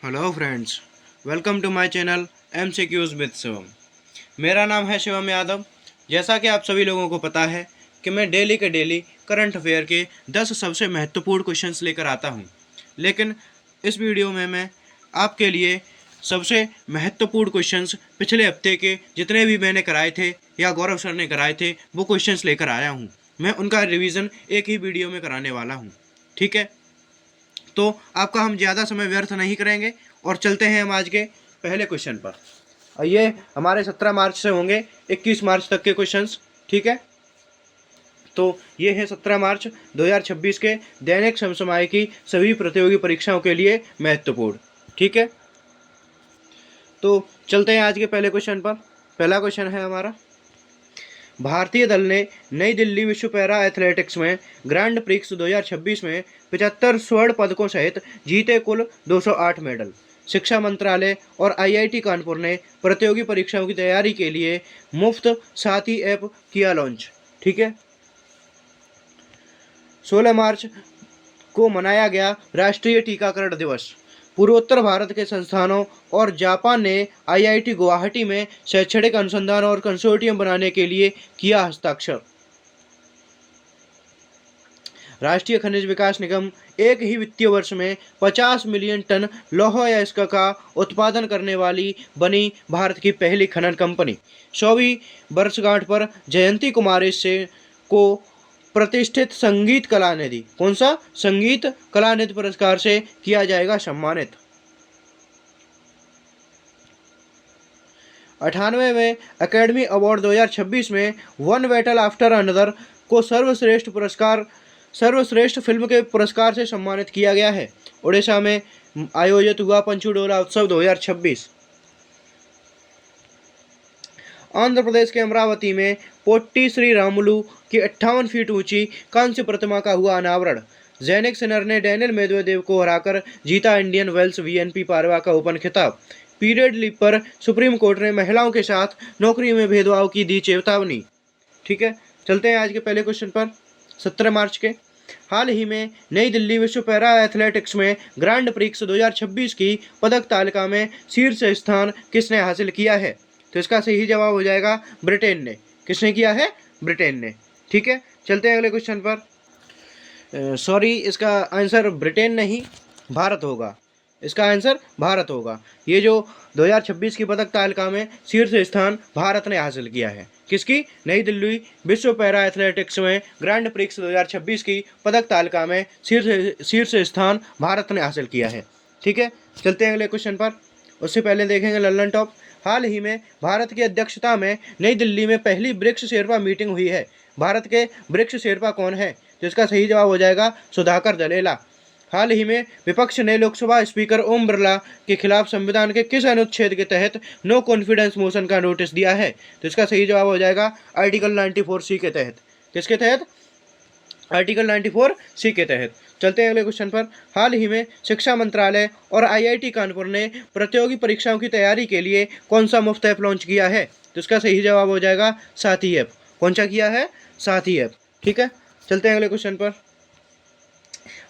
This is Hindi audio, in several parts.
Hello friends, welcome to my channel MCQs with Shivam. मेरा नाम है शिवम यादव। जैसा कि आप सभी लोगों को पता है कि मैं डेली के डेली करंट अफेयर के 10 सबसे महत्वपूर्ण क्वेश्चंस लेकर आता हूं। लेकिन इस वीडियो में मैं आपके लिए सबसे महत्वपूर्ण क्वेश्चंस पिछले हफ्ते के जितने भी मैंने कराए थे या गौरव सर ने कराए थे वो क्वेश्चंस लेकर आया हूँ। मैं उनका रिवीजन एक ही वीडियो में कराने वाला हूँ। ठीक है, तो आपका हम ज़्यादा समय व्यर्थ नहीं करेंगे और चलते हैं हम आज के पहले क्वेश्चन पर। और ये हमारे 17 मार्च से होंगे 21 मार्च तक के क्वेश्चंस। ठीक है, तो ये है 17 मार्च 2026 के दैनिक समसामयिक की सभी प्रतियोगी परीक्षाओं के लिए महत्वपूर्ण। ठीक है, तो चलते हैं आज के पहले क्वेश्चन पर। पहला क्वेश्चन है हमारा, भारतीय दल ने नई दिल्ली विश्व पैरा एथलेटिक्स में ग्रैंड प्रिक्स 2026 में 75 स्वर्ण पदकों सहित जीते कुल 208 मेडल। शिक्षा मंत्रालय और IIT कानपुर ने प्रतियोगी परीक्षाओं की तैयारी के लिए मुफ्त साथी ऐप किया लॉन्च। ठीक है, 16 मार्च को मनाया गया राष्ट्रीय टीकाकरण दिवस। पूर्वोत्तर भारत के संस्थानों और जापान ने IIT गुवाहाटी में शैक्षणिक अनुसंधान और कंसोर्टियम बनाने के लिए किया हस्ताक्षर। राष्ट्रीय खनिज विकास निगम एक ही वित्तीय वर्ष में 50 मिलियन टन लौह अयस्क का उत्पादन करने वाली बनी भारत की पहली खनन कंपनी। 100वीं वर्षगांठ पर जयंती कुमारी से को प्रतिष्ठित संगीत कलानिधि, कौन सा संगीत कलानिधि पुरस्कार से किया जाएगा सम्मानित। 98वें एकेडमी अवार्ड 2026 में वन बैटल आफ्टर अनदर को सर्वश्रेष्ठ फिल्म के पुरस्कार से सम्मानित किया गया है। उड़ीसा में आयोजित हुआ पंचूडोला उत्सव 2026। आंध्र प्रदेश के अमरावती में पोट्टी श्री रामुलु की 58 फीट ऊंची कांस्य प्रतिमा का हुआ अनावरण। जैनिक सिनर ने डैनियल मेदवेदेव को हराकर जीता इंडियन वेल्स VNP पारवा का ओपन खिताब। पीरियड लीव पर सुप्रीम कोर्ट ने महिलाओं के साथ नौकरी में भेदभाव की दी चेतावनी। ठीक है, चलते हैं आज के पहले क्वेश्चन पर। 17 मार्च के हाल ही में नई दिल्ली विश्व पैरा एथलेटिक्स में ग्रैंड प्रिक्स 2026 की पदक तालिका में शीर्ष स्थान किसने हासिल किया है? तो इसका सही जवाब हो जाएगा ब्रिटेन ने। किसने किया है? ब्रिटेन ने। ठीक है, चलते हैं अगले क्वेश्चन पर। सॉरी, इसका आंसर ब्रिटेन नहीं, भारत होगा। इसका आंसर भारत होगा। ये जो 2026 की पदक तालिका में शीर्ष स्थान भारत ने हासिल किया है। किसकी? नई दिल्ली विश्व पैरा एथलेटिक्स में ग्रैंड प्रिक्स 2026 की पदक तालिका में शीर्ष स्थान भारत ने हासिल किया है। ठीक है, चलते हैं अगले क्वेश्चन पर। उससे पहले देखेंगे लल्लन टॉप। हाल ही में भारत की अध्यक्षता में नई दिल्ली में पहली ब्रिक्स शेरपा मीटिंग हुई है। भारत के ब्रिक्स शेरपा कौन है? तो इसका सही जवाब हो जाएगा सुधाकर जलेला। हाल ही में विपक्ष ने लोकसभा स्पीकर ओम बिरला के खिलाफ संविधान के किस अनुच्छेद के तहत नो कॉन्फिडेंस मोशन का नोटिस दिया है? तो इसका सही जवाब हो जाएगा आर्टिकल 94C के तहत। किसके तहत? आर्टिकल 94C के तहत। चलते हैं अगले क्वेश्चन पर। हाल ही में शिक्षा मंत्रालय और IIT कानपुर ने प्रतियोगी परीक्षाओं की तैयारी के लिए कौन सा मुफ्त ऐप लॉन्च किया है? तो इसका सही जवाब हो जाएगा साथी ऐप। कौन सा किया है? साथी ऐप। ठीक है, चलते हैं अगले क्वेश्चन पर।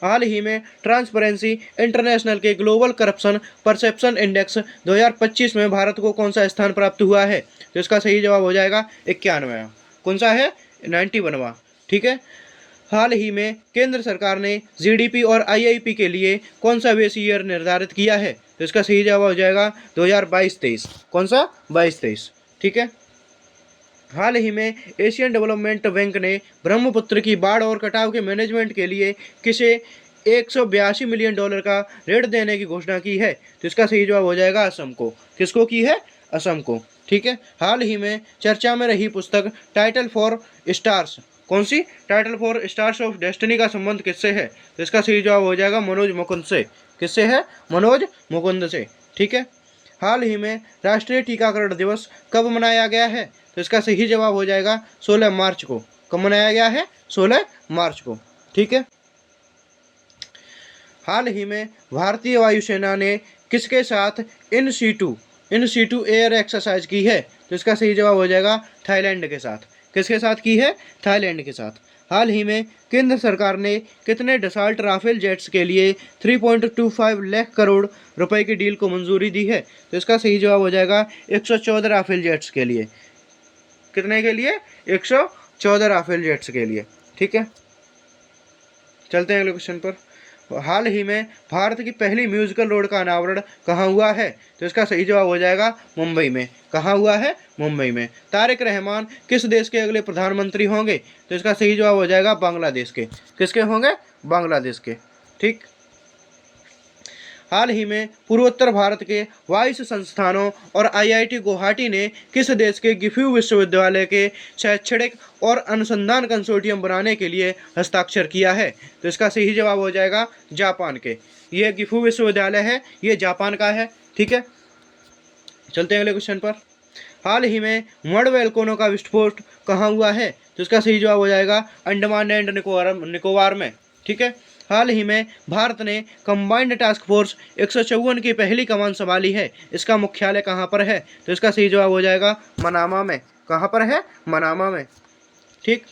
हाल ही में ट्रांसपेरेंसी इंटरनेशनल के ग्लोबल करप्शन परसेप्शन इंडेक्स 2025 में भारत को कौन सा स्थान प्राप्त हुआ है? तो इसका सही जवाब हो जाएगा 91वां। कौन सा है? 91वां। ठीक है, हाल ही में केंद्र सरकार ने GDP और IIP के लिए कौन सा बेस ईयर निर्धारित किया है? तो इसका सही जवाब हो जाएगा 2022-23। कौन सा? 22-23। ठीक है, हाल ही में एशियन डेवलपमेंट बैंक ने ब्रह्मपुत्र की बाढ़ और कटाव के मैनेजमेंट के लिए किसे $182 मिलियन का ऋण देने की घोषणा की है? तो इसका सही जवाब हो जाएगा असम को। किसको की है? असम को। ठीक है, हाल ही में चर्चा में रही पुस्तक टाइटल फॉर स्टार्स, कौन सी? Title for stars of destiny का संबंध किससे है? तो इसका सही जवाब हो जाएगा मनोज मुकुंद से। किससे है? मनोज मुकुंद से। ठीक है, हाल ही में राष्ट्रीय टीकाकरण दिवस कब मनाया गया है? तो इसका सही जवाब हो जाएगा 16 मार्च को। कब मनाया गया है? 16 मार्च को। ठीक है, हाल ही में भारतीय वायुसेना ने किसके साथ इन सीटू एयर एक्सरसाइज की है? तो इसका सही जवाब हो जाएगा थाईलैंड के साथ। किसके साथ की है? थाईलैंड के साथ। हाल ही में केंद्र सरकार ने कितने डसॉल्ट राफेल जेट्स के लिए 3.25 लाख करोड़ रुपए की डील को मंजूरी दी है? तो इसका सही जवाब हो जाएगा 114 राफेल जेट्स के लिए। कितने के लिए? 114 राफेल जेट्स के लिए। ठीक है, चलते हैं अगले क्वेश्चन पर। हाल ही में भारत की पहली म्यूजिकल रोड का अनावरण कहाँ हुआ है? तो इसका सही जवाब हो जाएगा मुंबई में। कहाँ हुआ है? मुंबई में। तारिक रहमान किस देश के अगले प्रधानमंत्री होंगे? तो इसका सही जवाब हो जाएगा बांग्लादेश के। किसके होंगे? बांग्लादेश के। ठीक। हाल ही में पूर्वोत्तर भारत के 22 संस्थानों और आईआईटी गुवाहाटी ने किस देश के गिफू विश्वविद्यालय के शैक्षणिक और अनुसंधान कंसोर्टियम बनाने के लिए हस्ताक्षर किया है? तो इसका सही जवाब हो जाएगा जापान के। ये गिफू विश्वविद्यालय है, ये जापान का है। ठीक है, चलते हैं अगले क्वेश्चन पर। हाल ही में मड वोल्केनो का विस्फोट कहाँ हुआ है? तो इसका सही जवाब हो जाएगा अंडमान एंड निकोबार में। ठीक है, हाल ही में भारत ने कंबाइंड टास्क फोर्स 154 की पहली कमान संभाली है। इसका मुख्यालय कहाँ पर है? तो इसका सही जवाब हो जाएगा मनामा में। कहाँ पर है? मनामा में। ठीक।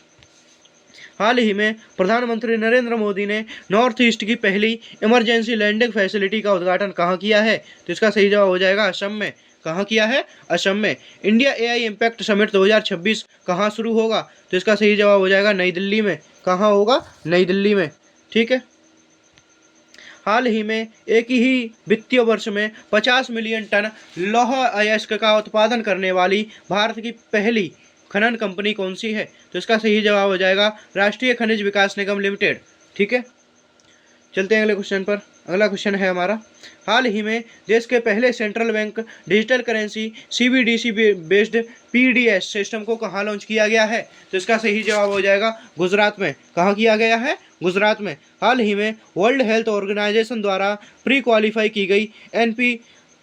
हाल ही में प्रधानमंत्री नरेंद्र मोदी ने नॉर्थ ईस्ट की पहली इमरजेंसी लैंडिंग फैसिलिटी का उद्घाटन कहाँ किया है? तो इसका सही जवाब हो जाएगा असम में। कहाँ किया है? असम में। इंडिया एआई इम्पैक्ट समिट 2026 कहाँ शुरू होगा? तो इसका सही जवाब हो जाएगा नई दिल्ली में। कहाँ होगा? नई दिल्ली में। ठीक है, हाल ही में एक ही वित्तीय वर्ष में 50 मिलियन टन लौह अयस्क का उत्पादन करने वाली भारत की पहली खनन कंपनी कौन सी है? तो इसका सही जवाब हो जाएगा राष्ट्रीय खनिज विकास निगम लिमिटेड। ठीक है, चलते हैं अगले क्वेश्चन पर। अगला क्वेश्चन है हमारा, हाल ही में देश के पहले central bank digital currency CBDC based PDS system को कहाँ लॉन्च किया गया है? तो इसका सही जवाब हो जाएगा गुजरात में। कहाँ किया गया है? गुजरात में। हाल ही में वर्ल्ड हेल्थ ऑर्गेनाइजेशन द्वारा प्री क्वालिफाई की गई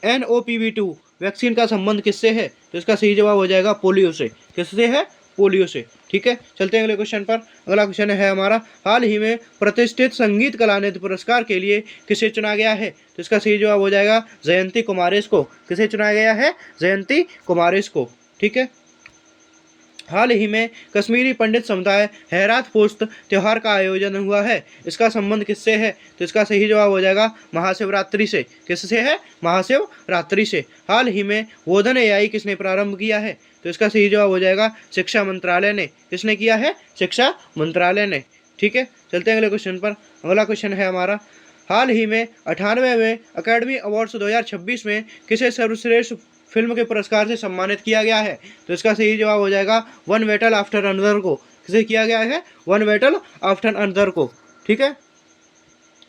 NOPV2 वैक्सीन का संबंध किससे है? तो इसका सही जवाब हो जाएगा पोलियो से। किससे है? पोलियो से। ठीक है, चलते हैं अगले क्वेश्चन पर। अगला क्वेश्चन है हमारा, हाल ही में प्रतिष्ठित संगीत कलानिधि पुरस्कार के लिए किसे चुना गया है? तो इसका सही जवाब हो जाएगा जयंती कुमारेश को। किसे चुना गया है? जयंती कुमारेश को। ठीक है, हाल ही में कश्मीरी पंडित समुदाय हैरात पोस्त त्यौहार का आयोजन हुआ है। इसका संबंध किससे है? तो इसका सही जवाब हो जाएगा महाशिवरात्रि से। किससे है? महाशिवरात्रि से। हाल ही में बोधन एआई किसने प्रारंभ किया है? तो इसका सही जवाब हो जाएगा शिक्षा मंत्रालय ने। किसने किया है? शिक्षा मंत्रालय ने। ठीक है, चलते हैं अगले क्वेश्चन पर। अगला क्वेश्चन है हमारा, हाल ही में 98वें अकेडमी अवार्ड्स 2026 में किसे सर्वश्रेष्ठ फिल्म के पुरस्कार से सम्मानित किया गया है? तो इसका सही जवाब हो जाएगा वन बैटल आफ्टर अनदर को। किसे किया गया है? वन बैटल आफ्टर अनदर को। ठीक है,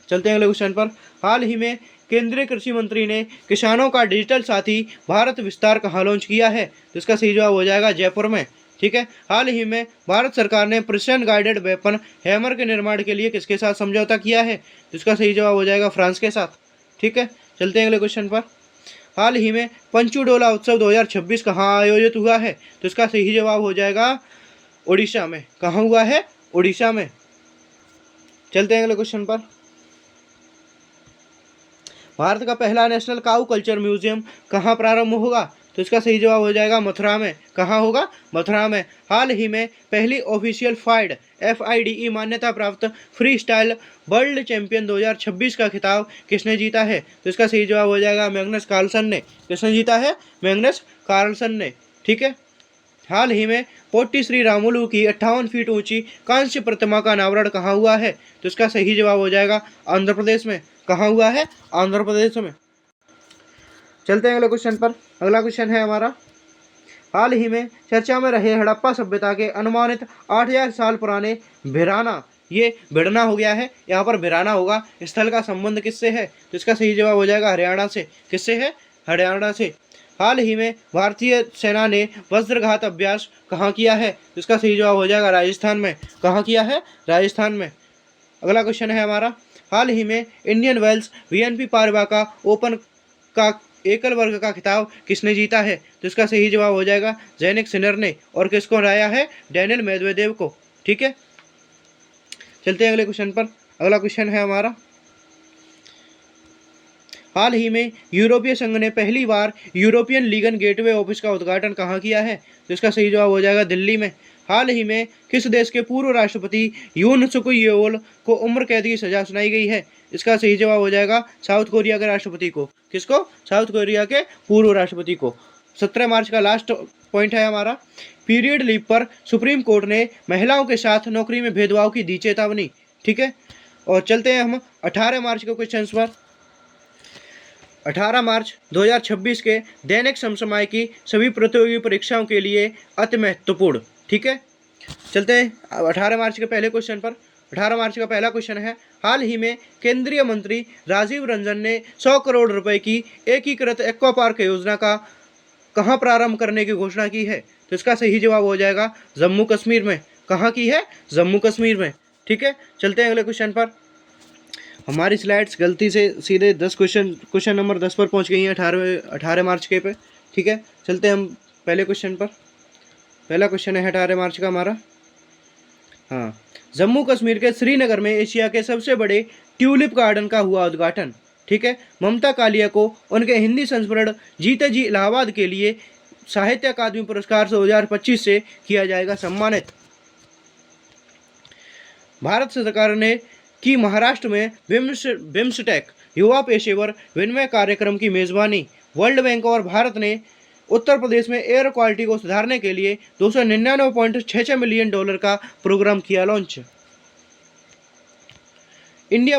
चलते हैं अगले क्वेश्चन पर। हाल ही में केंद्रीय कृषि मंत्री ने किसानों का डिजिटल साथी भारत विस्तार कहाँ लॉन्च किया है? तो इसका सही जवाब हो जाएगा जयपुर में। ठीक है, हाल ही में भारत सरकार ने प्रिसिजन गाइडेड वेपन हैमर के निर्माण के लिए किसके साथ समझौता किया है? तो इसका सही जवाब हो जाएगा फ्रांस के साथ। ठीक है, चलते हैं अगले क्वेश्चन पर। हाल ही में पंचूडोला उत्सव 2026 कहाँ आयोजित हुआ है? तो इसका सही जवाब हो जाएगा उड़ीसा में। कहाँ हुआ है? उड़ीसा में। चलते हैं अगले क्वेश्चन पर। भारत का पहला नेशनल काऊ कल्चर म्यूजियम कहाँ प्रारंभ होगा? तो इसका सही जवाब हो जाएगा मथुरा में। कहाँ होगा? मथुरा में। हाल ही में पहली ऑफिशियल FIDE मान्यता प्राप्त फ्री स्टाइल वर्ल्ड चैंपियन 2026 का खिताब किसने जीता है? तो इसका सही जवाब हो जाएगा मैग्नस कार्लसन ने। किसने जीता है? मैग्नस कार्लसन ने। ठीक है, हाल ही में पोट्टी श्री रामुलु की 58 फीट ऊंची कांस्य प्रतिमा का अनावरण कहाँ हुआ है? तो इसका सही जवाब हो जाएगा आंध्र प्रदेश में। कहाँ हुआ है? आंध्र प्रदेश में। चलते हैं अगले क्वेश्चन पर। अगला क्वेश्चन है हमारा, हाल ही में चर्चा में रहे हड़प्पा सभ्यता के अनुमानित 8000 साल पुराने भिराना, ये भिड़ना हो गया है, यहाँ पर भिराना होगा, स्थल का संबंध किससे है? तो इसका सही जवाब हो जाएगा हरियाणा से। किससे है? हरियाणा से। हाल ही में भारतीय सेना ने वज्रघात अभ्यास कहाँ किया है? तो इसका सही जवाब हो जाएगा राजस्थान में। कहाँ किया है? राजस्थान में। अगला क्वेश्चन है हमारा, हाल ही में इंडियन वेल्स VNP पारिवारिक ओपन का एकल वर्ग का खिताब किसने जीता है? तो इसका सही जवाब हो जाएगा जैनिक सिनर ने। और किसको हराया है? डेनियल मेदवेदेव को। ठीक है, चलते हैं अगले क्वेश्चन पर। अगला क्वेश्चन है हमारा, हाल ही में यूरोपीय संघ ने पहली बार यूरोपियन लीगल गेटवे ऑफिस का उद्घाटन कहाँ किया है? तो इसका सही जवाब हो जाएगा दिल्ली में। हाल ही में किस देश के पूर्व राष्ट्रपति यून सुक येओल को उम्र कैद की सजा सुनाई गई है? इसका सही जवाब हो जाएगा साउथ कोरिया के राष्ट्रपति को। किसको? साउथ कोरिया के पूर्व राष्ट्रपति को। 17 मार्च का लास्ट पॉइंट है हमारा। पीरियड लीव पर सुप्रीम कोर्ट ने महिलाओं के साथ नौकरी में भेदभाव की दी चेतावनी। ठीक है, और चलते हैं हम 18 मार्च के क्वेश्चन पर। 18 मार्च 2026 के दैनिक समसामयिकी सभी प्रतियोगी परीक्षाओं के लिए अति महत्वपूर्ण। ठीक है, चलते हैं 18 मार्च के पहले क्वेश्चन पर। 18 मार्च का पहला क्वेश्चन है, हाल ही में केंद्रीय मंत्री राजीव रंजन ने 100 करोड़ रुपए की एकीकृत एक्वा पार्क योजना का कहाँ प्रारंभ करने की घोषणा की है? तो इसका सही जवाब हो जाएगा जम्मू कश्मीर में। कहाँ की है? जम्मू कश्मीर में। ठीक है, चलते हैं अगले क्वेश्चन पर। हमारी स्लाइड्स गलती से सीधे 10 क्वेश्चन नंबर 10 पर पहुंच गई हैं 18 मार्च के पे। ठीक है, चलते हैं हम पहले क्वेश्चन पर। पहला क्वेश्चन है 18 मार्च का हमारा। हाँ, जम्मू कश्मीर के श्रीनगर में एशिया के सबसे बड़े ट्यूलिप गार्डन का हुआ उद्घाटन। ठीक है, ममता कालिया को उनके हिंदी संस्मरण जीते जी इलाहाबाद के लिए साहित्य अकादमी पुरस्कार 2025 से किया जाएगा सम्मानित। भारत सरकार ने की महाराष्ट्र में बिम्सटेक युवा पेशेवर विनिमय कार्यक्रम की मेजबानी। वर्ल्ड बैंक और भारत ने उत्तर प्रदेश में एयर क्वालिटी को सुधारने के लिए $299.66 मिलियन का प्रोग्राम किया लॉन्च। इंडिया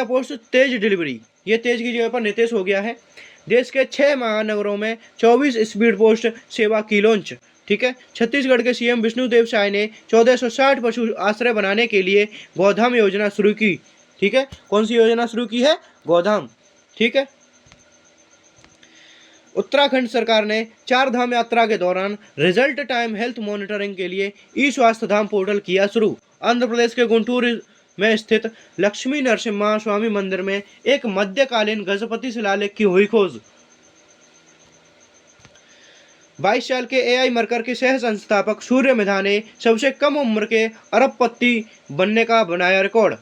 पोस्ट तेज डिलीवरी, ये तेज की जगह पर नितेश हो गया है। देश के 6 महानगरों में 24 स्पीड पोस्ट सेवा की लॉन्च। ठीक है, छत्तीसगढ़ के सीएम विष्णुदेव साय ने 1460 पशु आश्रय बनाने के लिए गोधाम योजना शुरू की। ठीक है, कौन सी योजना शुरू की है? गोधाम। ठीक है, उत्तराखंड सरकार ने 4 धाम यात्रा के दौरान रिजल्ट टाइम हेल्थ मॉनिटरिंग के लिए ई स्वास्थ्य धाम पोर्टल किया शुरू। आंध्र प्रदेश के गुंटूर में स्थित लक्ष्मी नरसिम्हा स्वामी मंदिर में एक मध्यकालीन गजपति शिलालेख की हुई खोज। 22 साल के एआई मरकर के सह संस्थापक सूर्य मेधा ने सबसे कम उम्र के अरबपति बनने का बनाया रिकॉर्ड।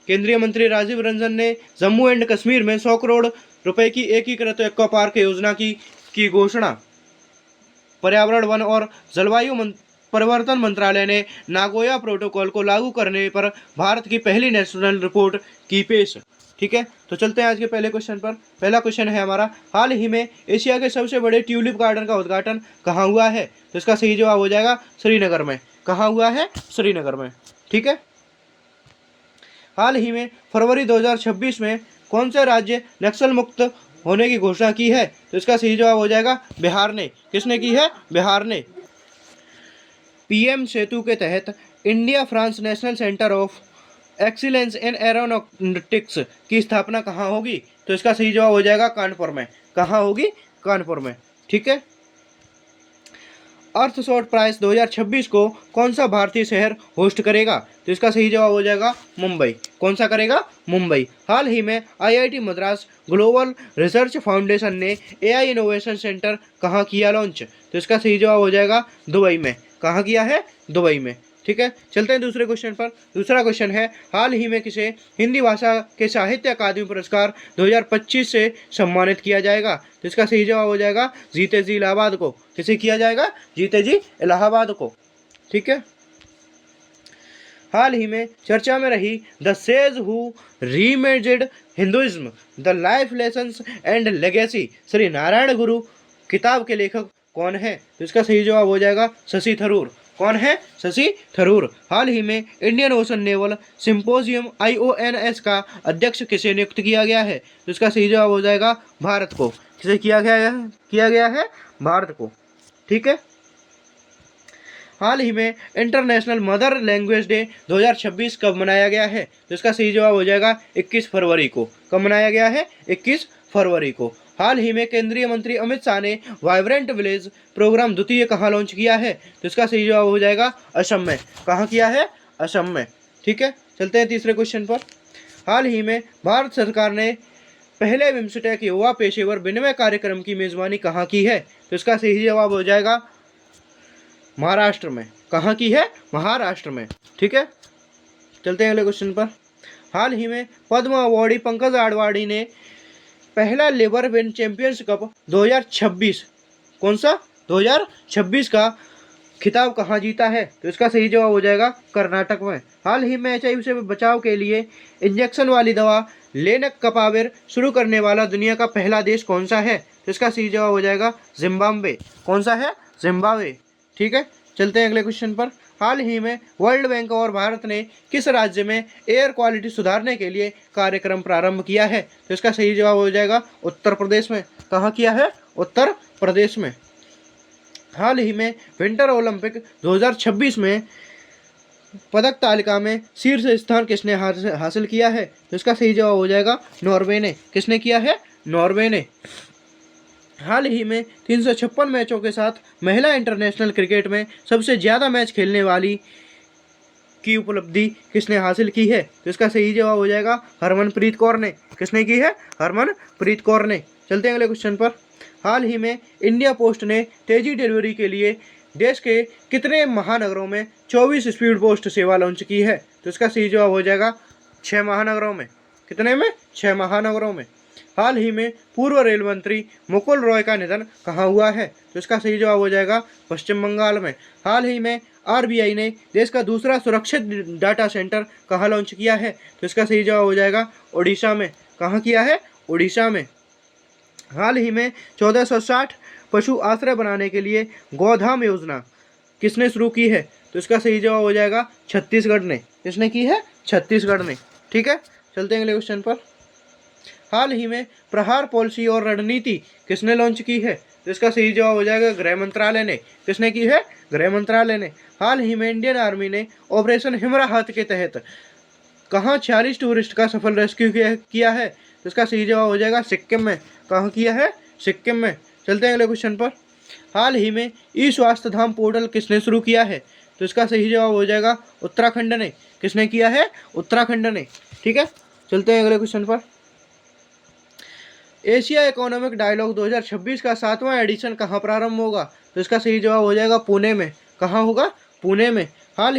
केंद्रीय मंत्री राजीव रंजन ने जम्मू एंड कश्मीर में 100 करोड़ रुपए की एकीकृत एक्वा पार्क योजना की घोषणा। पर्यावरण, वन और जलवायु परिवर्तन मंत्रालय ने नागोया प्रोटोकॉल को लागू करने पर भारत की पहली नेशनल रिपोर्ट की पेश। ठीक है, तो चलते हैं आज के पहले क्वेश्चन पर। पहला क्वेश्चन है हमारा, हाल ही में एशिया के सबसे बड़े ट्यूलिप गार्डन का उद्घाटन कहाँ हुआ है? तो इसका सही जवाब हो जाएगा श्रीनगर में। कहाँ हुआ है? श्रीनगर में। ठीक है, हाल ही में फरवरी 2026 में कौन सा राज्य नक्सल मुक्त होने की घोषणा की है? तो इसका सही जवाब हो जाएगा बिहार ने। किसने की है? बिहार ने। पीएम सेतु के तहत India France national centre of excellence in aeronautics की स्थापना कहाँ होगी? तो इसका सही जवाब हो जाएगा कानपुर में। कहाँ होगी? कानपुर में। ठीक है, अर्थ शॉट प्राइस 2026 को कौन सा भारतीय शहर होस्ट करेगा? तो इसका सही जवाब हो जाएगा मुंबई। कौन सा करेगा? मुंबई। हाल ही में IIT Madras global research foundation ने एआई इनोवेशन सेंटर कहाँ किया लॉन्च? तो इसका सही जवाब हो जाएगा दुबई में। कहाँ किया है? दुबई में। ठीक है, चलते हैं दूसरे क्वेश्चन पर। दूसरा क्वेश्चन है, हाल ही में किसे हिंदी भाषा के साहित्य अकादमी पुरस्कार 2025 से सम्मानित किया जाएगा? तो इसका सही जवाब हो जाएगा जीते जी इलाहाबाद को। किसे किया जाएगा? जीते जी इलाहाबाद को। ठीक है, हाल ही में चर्चा में रही the sage who reimagined Hinduism the life lessons and legacy Shri Narayan गुरु किताब के लेखक कौन है? तो इसका सही जवाब हो जाएगा शशि थरूर। कौन है? शशि थरूर। हाल ही में Indian ocean naval symposium IONS का अध्यक्ष किसे नियुक्त किया गया है? तो इसका सही जवाब हो जाएगा भारत को। किसे किया गया है? भारत को। ठीक है, हाल ही में इंटरनेशनल मदर लैंग्वेज डे 2026 कब मनाया गया है? तो इसका सही जवाब हो जाएगा 21 फरवरी को। कब मनाया गया है? 21 फरवरी को। हाल ही में केंद्रीय मंत्री अमित शाह ने वाइब्रेंट विलेज प्रोग्राम द्वितीय कहाँ लॉन्च किया है? तो इसका सही जवाब हो जाएगा असम में। कहाँ किया है? असम में। ठीक है, चलते हैं तीसरे क्वेश्चन पर। हाल ही में भारत सरकार ने पहले बिम्सटेक युवा पेशेवर विनिमय कार्यक्रम की मेजबानी कहाँ की है? तो इसका सही जवाब हो जाएगा महाराष्ट्र में। कहाँ की है? महाराष्ट्र में। ठीक है, चलते हैं अगले क्वेश्चन पर। हाल ही में पद्म अवार्डी पंकज आडवाणी ने पहला लेबर विन चैंपियंस कप 2026 कौन सा? 2026 का खिताब कहाँ जीता है? तो इसका सही जवाब हो जाएगा कर्नाटक में। हाल ही में HIV से बचाव के लिए इंजेक्शन वाली दवा लेनकपाविर शुरू करने वाला दुनिया का पहला देश कौन सा है? तो इसका सही जवाब हो जाएगा जिम्बाब्वे। कौन सा है? जिम्बाब्वे। ठीक है, चलते हैं अगले क्वेश्चन पर। हाल ही में वर्ल्ड बैंक और भारत ने किस राज्य में एयर क्वालिटी सुधारने के लिए कार्यक्रम प्रारंभ किया है? तो इसका सही जवाब हो जाएगा उत्तर प्रदेश में। कहाँ किया है? उत्तर प्रदेश में। हाल ही में विंटर ओलंपिक 2026 में पदक तालिका में शीर्ष स्थान किसने हासिल किया है? तो इसका सही जवाब हो जाएगा नॉर्वे ने। किसने किया है? नॉर्वे ने। हाल ही में 356 मैचों के साथ महिला इंटरनेशनल क्रिकेट में सबसे ज़्यादा मैच खेलने वाली की उपलब्धि किसने हासिल की है? तो इसका सही जवाब हो जाएगा हरमनप्रीत कौर ने। किसने की है? हरमनप्रीत कौर ने। चलते हैं अगले क्वेश्चन पर। हाल ही में इंडिया पोस्ट ने तेजी डिलीवरी के लिए देश के कितने महानगरों में 24 स्पीड पोस्ट सेवा लॉन्च की है? तो इसका सही जवाब हो जाएगा 6 महानगरों में। कितने में? 6 महानगरों में। हाल ही में पूर्व रेल मंत्री मुकुल रॉय का निधन कहाँ हुआ है? तो इसका सही जवाब हो जाएगा पश्चिम बंगाल में। हाल ही में RBI ने देश का दूसरा सुरक्षित डाटा सेंटर कहाँ लॉन्च किया है? तो इसका सही जवाब हो जाएगा ओडिशा में। कहाँ किया है? ओडिशा में। हाल ही में 1460 पशु आश्रय बनाने के लिए गोधाम योजना किसने शुरू की है? तो इसका सही जवाब हो जाएगा छत्तीसगढ़ ने। किसने की है? छत्तीसगढ़ ने। ठीक है, चलते हैं अगले क्वेश्चन पर। हाल ही में प्रहार पॉलिसी और रणनीति किसने लॉन्च की है? तो इसका सही जवाब हो जाएगा गृह मंत्रालय ने। किसने की है? गृह मंत्रालय ने। हाल ही में इंडियन आर्मी ने ऑपरेशन हिमरा हाथ के तहत कहाँ 46 टूरिस्ट का सफल रेस्क्यू किया है? तो इसका सही जवाब हो जाएगा सिक्किम में। कहाँ किया है? सिक्किम में। चलते हैं अगले क्वेश्चन पर। हाल ही में स्वास्थ्य धाम पोर्टल किसने शुरू किया है? तो इसका सही जवाब हो जाएगा उत्तराखंड ने। किसने किया है? उत्तराखंड ने। ठीक है, चलते हैं अगले क्वेश्चन पर। एशिया इकोनॉमिक डायलॉग 2026 का 7वां एडिशन कहाँ प्रारंभ होगा? तो इसका सही जवाब हो जाएगा पुणे में। कहाँ होगा? पुणे में। हाल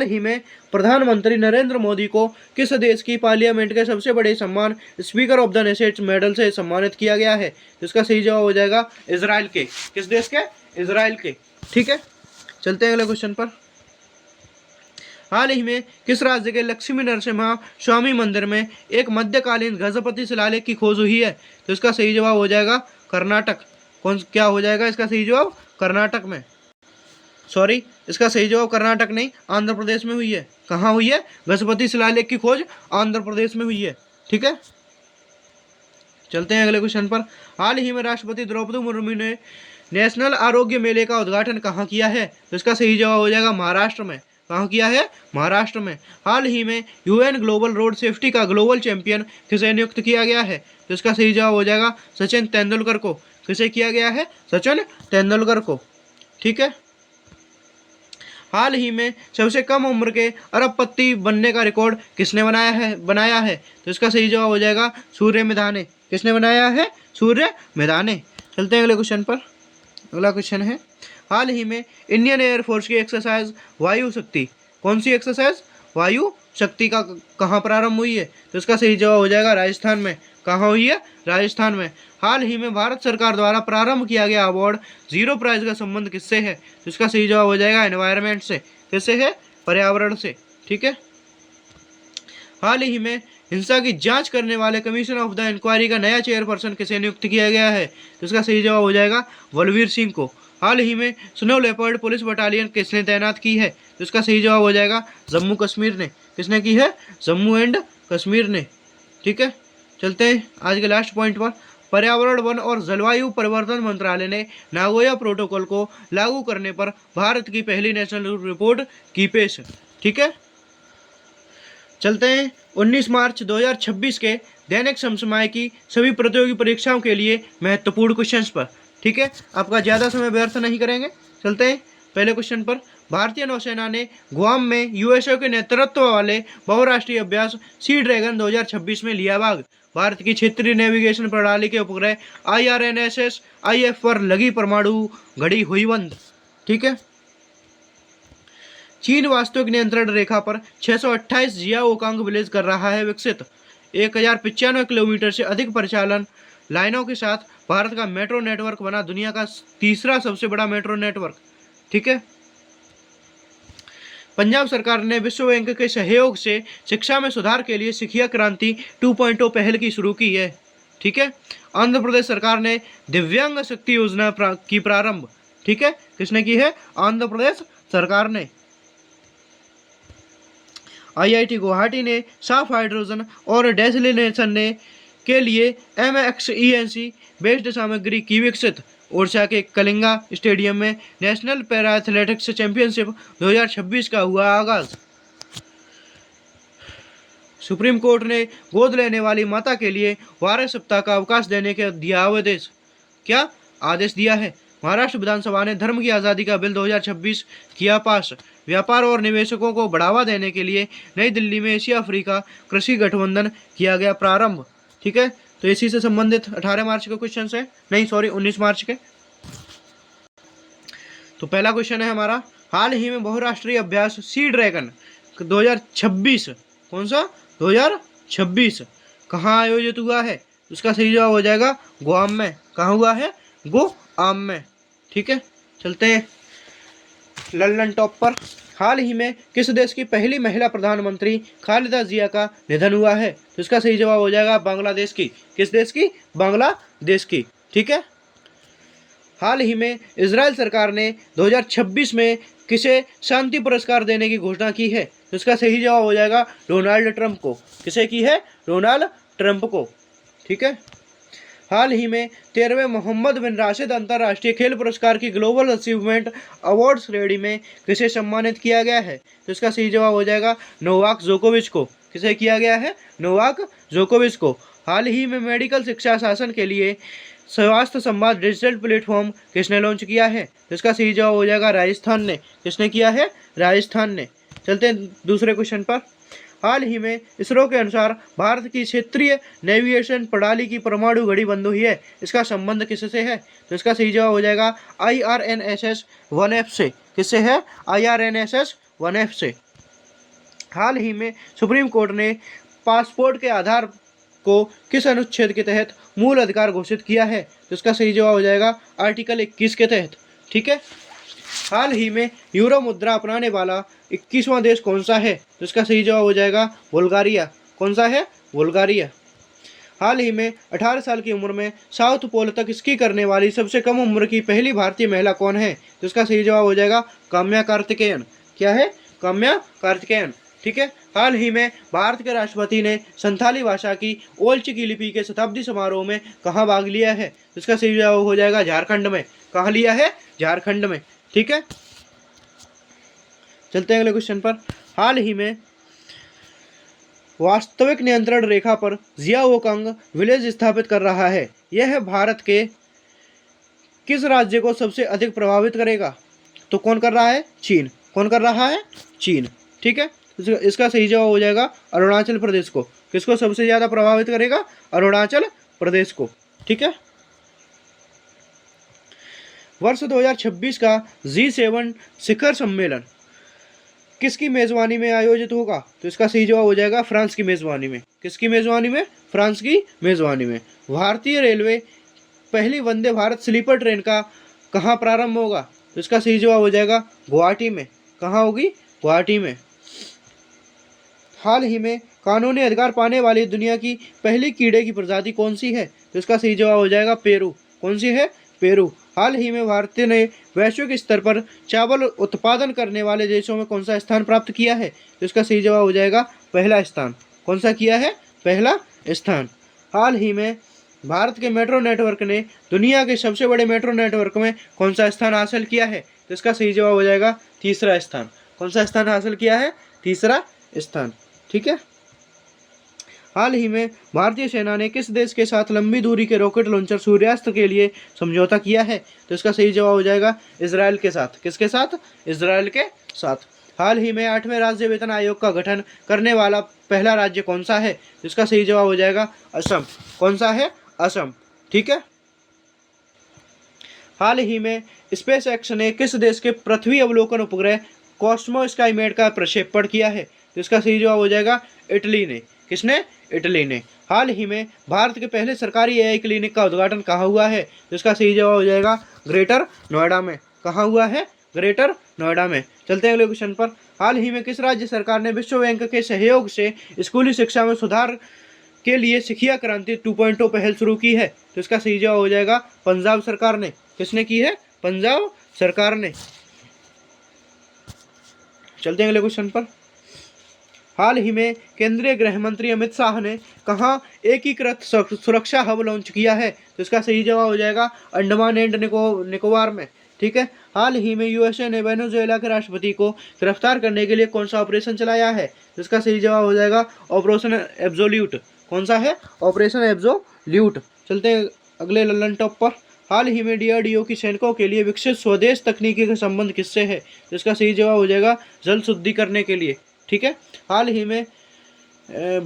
ही में प्रधानमंत्री नरेंद्र मोदी को किस देश की पार्लियामेंट के सबसे बड़े सम्मान speaker of the nation medal से सम्मानित किया गया है? तो इसका सही जवाब हो जाएगा इजराइल के। किस देश के? इजराइल के। ठीक है, चलते हैं अगले क्वेश्चन पर। हाल ही में किस राज्य के लक्ष्मी नरसिम्हा स्वामी मंदिर में एक मध्यकालीन गजपति शिलालेख की खोज हुई है? तो इसका सही जवाब हो जाएगा कर्नाटक। क्या हो जाएगा इसका सही जवाब? कर्नाटक में। सॉरी, इसका सही जवाब कर्नाटक नहीं, आंध्र प्रदेश में हुई है। कहाँ हुई है? गजपति शिलालेख की खोज आंध्र प्रदेश में हुई है। ठीक है, चलते हैं अगले क्वेश्चन पर। हाल ही में राष्ट्रपति द्रौपदी मुर्मू ने नेशनल आरोग्य मेले का उद्घाटन कहाँ किया है? तो इसका सही जवाब हो जाएगा महाराष्ट्र में। कहाँ किया है? महाराष्ट्र में। हाल ही में UN ग्लोबल रोड सेफ्टी का ग्लोबल चैंपियन किसे नियुक्त किया गया है? तो इसका सही जवाब हो जाएगा सचिन तेंदुलकर को। किसे किया गया है? सचिन तेंदुलकर को। ठीक है, हाल ही में सबसे कम उम्र के अरबपति बनने का रिकॉर्ड किसने बनाया है? तो इसका सही जवाब हो जाएगा सूर्य मेधाने। किसने बनाया है? सूर्य मेधाने। चलते हैं अगले क्वेश्चन पर। अगला क्वेश्चन है, हाल ही में इंडियन एयरफोर्स की एक्सरसाइज वायु शक्ति, कौन सी एक्सरसाइज? वायु शक्ति का कहाँ प्रारंभ हुई है? तो इसका सही जवाब हो जाएगा राजस्थान में। कहाँ हुई है? राजस्थान में। हाल ही में भारत सरकार द्वारा प्रारंभ किया गया अवार्ड जीरो प्राइज का संबंध किससे है? तो इसका सही जवाब हो जाएगा एनवायरनमेंट से। किससे है? पर्यावरण से। ठीक है, हाल ही में हिंसा की जांच करने वाले कमीशन ऑफ द इंक्वायरी का नया चेयरपर्सन किसे नियुक्त किया गया है? तो इसका सही जवाब हो जाएगा बलवीर सिंह को। हाल ही में स्नो लेपर्ड पुलिस बटालियन किसने तैनात की है? तो इसका सही जवाब हो जाएगा जम्मू कश्मीर ने। किसने की है? जम्मू एंड कश्मीर ने। ठीक है, चलते हैं आज के लास्ट पॉइंट पर। पर्यावरण, वन और जलवायु परिवर्तन मंत्रालय ने नागोया प्रोटोकॉल को लागू करने पर भारत की पहली नेशनल रिपोर्ट की पेश। ठीक है, चलते हैं 19 मार्च 2026 के दैनिक समसामयिक की सभी प्रतियोगी परीक्षाओं के लिए महत्वपूर्ण क्वेश्चंस पर। ठीक है, आपका ज़्यादा समय व्यर्थ नहीं करेंगे। चलते हैं पहले क्वेश्चन पर। भारतीय नौसेना ने गुआम में USA के नेतृत्व वाले बहुराष्ट्रीय अभ्यास सी ड्रैगन 2026 में लिया भाग। भारत की क्षेत्रीय नेविगेशन प्रणाली के उपग्रह IRNSS IF पर लगी परमाणु घड़ी हुई बंद। ठीक है, चीन वास्तविक नियंत्रण रेखा पर 628 जियाओकांग विलेज कर रहा है विकसित। 1095 किलोमीटर से अधिक परिचालन लाइनों के साथ भारत का मेट्रो नेटवर्क बना दुनिया का तीसरा सबसे बड़ा मेट्रो नेटवर्क। ठीक है। पंजाब सरकार ने विश्व बैंक के सहयोग से शिक्षा में सुधार के लिए शिक्षा क्रांति 2.0 पहल की शुरू की है। ठीक है। आंध्र प्रदेश सरकार ने दिव्यांग शक्ति योजना की प्रारंभ, ठीक है, किसने की है? आंध्र प्रदेश सरकार ने। आईआईटी गुवाहाटी ने साफ हाइड्रोजन और डेसलिनेशन ने के लिए MXENC बेस्ड सामग्री की विकसित। ओडिशा के कलिंगा स्टेडियम में नेशनल पैरा एथलेटिक्स चैंपियनशिप 2026 का हुआ आगाज। सुप्रीम कोर्ट ने गोद लेने वाली माता के लिए 12 सप्ताह का अवकाश देने के दिया आदेश। क्या आदेश दिया है? महाराष्ट्र विधानसभा ने धर्म की आज़ादी का बिल 2026 किया पास। व्यापार और निवेशकों को बढ़ावा देने के लिए नई दिल्ली में एशिया अफ्रीका कृषि गठबंधन किया गया प्रारंभ। ठीक है, तो इसी से संबंधित 18 मार्च के क्वेश्चन है, नहीं सॉरी 19 मार्च के। तो पहला क्वेश्चन है हमारा, हाल ही में बहुराष्ट्रीय अभ्यास सी ड्रैगन 2026, कौन सा? 2026 कहाँ आयोजित हुआ है? उसका सही जवाब हो जाएगा गुआम में। कहाँ हुआ है? गुआम में। ठीक है, चलते हैं लल्लन टॉप पर। हाल ही में किस देश की पहली महिला प्रधानमंत्री खालिदा जिया का निधन हुआ है? तो इसका सही जवाब हो जाएगा बांग्लादेश की। किस देश की? बांग्लादेश की। ठीक है। हाल ही में इजराइल सरकार ने 2026 में किसे शांति पुरस्कार देने की घोषणा की है? तो इसका सही जवाब हो जाएगा डोनाल्ड ट्रंप को। किसे की है? डोनाल्ड ट्रंप को। ठीक है। हाल ही में 13वें मोहम्मद बिन राशिद अंतर्राष्ट्रीय खेल पुरस्कार की ग्लोबल अचीवमेंट अवार्ड श्रेणी में किसे सम्मानित किया गया है? तो इसका सही जवाब हो जाएगा नोवाक जोकोविच को। किसे किया गया है? नोवाक जोकोविच को। हाल ही में मेडिकल शिक्षा शासन के लिए स्वास्थ्य संवाद डिजिटल प्लेटफॉर्म किसने लॉन्च किया है? तो इसका सही जवाब हो जाएगा राजस्थान ने। किसने किया है? राजस्थान ने। चलते हैं दूसरे क्वेश्चन पर। हाल ही में इसरो के अनुसार भारत की क्षेत्रीय नेविगेशन प्रणाली की परमाणु घड़ी बंद हुई है। इसका संबंध किससे है? तो इसका सही जवाब हो जाएगा IRNSS 1F से। किससे है? IRNSS 1F से। हाल ही में सुप्रीम कोर्ट ने पासपोर्ट के आधार को किस अनुच्छेद के तहत मूल अधिकार घोषित किया है? तो इसका सही जवाब हो जाएगा आर्टिकल 21 के तहत। ठीक है। हाल ही में यूरो मुद्रा अपनाने वाला 21वां देश कौन सा है? तो इसका सही जवाब हो जाएगा बुल्गारिया। कौन सा है? बुल्गारिया। हाल ही में 18 साल की उम्र में साउथ पोल तक स्की करने वाली सबसे कम उम्र की पहली भारतीय महिला कौन है? तो इसका सही जवाब हो जाएगा काम्या कार्तिकेयन। क्या है? काम्या कार्तिकेयन। ठीक है। हाल ही में भारत के राष्ट्रपति ने संथाली भाषा की ओल चिकी लिपि के शताब्दी समारोह में कहाँ भाग लिया है? तो इसका सही जवाब हो जाएगा झारखंड में। कहाँ लिया है? झारखंड में। ठीक है। चलते हैं अगले क्वेश्चन पर। हाल ही में वास्तविक नियंत्रण रेखा पर जियाओकांग विलेज स्थापित कर रहा है। यह भारत के किस राज्य को सबसे अधिक प्रभावित करेगा? तो कौन कर रहा है? चीन। कौन कर रहा है? चीन। ठीक है। इसका सही जवाब हो जाएगा अरुणाचल प्रदेश को। किसको सबसे ज्यादा प्रभावित करेगा? अरुणाचल प्रदेश को। ठीक है। वर्ष 2026 का G7 शिखर सम्मेलन किसकी मेजबानी में आयोजित होगा? तो इसका सही जवाब हो जाएगा फ्रांस की मेजबानी में। किसकी मेजबानी में? फ्रांस की मेजबानी में। भारतीय रेलवे पहली वंदे भारत स्लीपर ट्रेन का कहाँ प्रारंभ होगा? तो इसका सही जवाब हो जाएगा गुवाहाटी में। कहाँ होगी? गुवाहाटी में। हाल ही में कानूनी अधिकार पाने वाली दुनिया की पहली कीड़े की प्रजाति कौन सी है? तो इसका सही जवाब हो जाएगा पेरू। कौन सी है? पेरू। हाल ही में भारत ने वैश्विक स्तर पर चावल उत्पादन करने वाले देशों में कौन सा स्थान प्राप्त किया है? तो इसका सही जवाब हो जाएगा पहला स्थान। कौन सा किया है? पहला स्थान। हाल ही में भारत के मेट्रो नेटवर्क ने दुनिया के सबसे बड़े मेट्रो नेटवर्क में कौन सा स्थान हासिल किया है? तो इसका सही जवाब हो जाएगा तीसरा स्थान। कौन सा स्थान हासिल किया है? तीसरा स्थान। ठीक है। हाल ही में भारतीय सेना ने किस देश के साथ लंबी दूरी के रॉकेट लॉन्चर सूर्यास्त्र के लिए समझौता किया है? तो इसका सही जवाब हो जाएगा इजराइल के साथ। किसके साथ? इजराइल के साथ। हाल ही में 8वें राज्य वेतन आयोग का गठन करने वाला पहला राज्य कौन सा है? तो इसका सही जवाब हो जाएगा असम। कौन सा है? असम। ठीक है। हाल ही में स्पेस एक्स ने किस देश के पृथ्वी अवलोकन उपग्रह कॉस्मो स्काईमेट का प्रक्षेपण किया है? तो इसका सही जवाब हो जाएगा इटली ने। किसने? इटली ने। हाल ही में भारत के पहले सरकारी AI क्लिनिक का उद्घाटन कहाँ हुआ है? तो इसका सही जवाब हो जाएगा ग्रेटर नोएडा में। कहाँ हुआ है? ग्रेटर नोएडा में। चलते हैं अगले क्वेश्चन पर। हाल ही में किस राज्य सरकार ने विश्व बैंक के सहयोग से स्कूली शिक्षा में सुधार के लिए शिक्षा क्रांति 2.0 पहल शुरू की है? तो इसका सही जवाब हो जाएगा पंजाब सरकार ने। किसने की है? पंजाब सरकार ने। चलते हैं अगले क्वेश्चन पर। हाल ही में केंद्रीय गृह मंत्री अमित शाह ने कहाँ एकीकृत सुरक्षा हब लॉन्च किया है? तो इसका सही जवाब हो जाएगा अंडमान एंड निकोबार में। ठीक है। हाल ही में यूएसए ने वेनेजुएला के राष्ट्रपति को गिरफ्तार करने के लिए कौन सा ऑपरेशन चलाया है? तो इसका सही जवाब हो जाएगा ऑपरेशन एब्सोल्यूट। कौन सा है? Operation absolute. चलते हैं अगले लल्लन टॉप पर। हाल ही में डीआरडीओ की सैनिकों के लिए विकसित स्वदेश तकनीकी का संबंध किससे है? तो इसका सही जवाब हो जाएगा जल शुद्धि करने के लिए। ठीक है। हाल ही में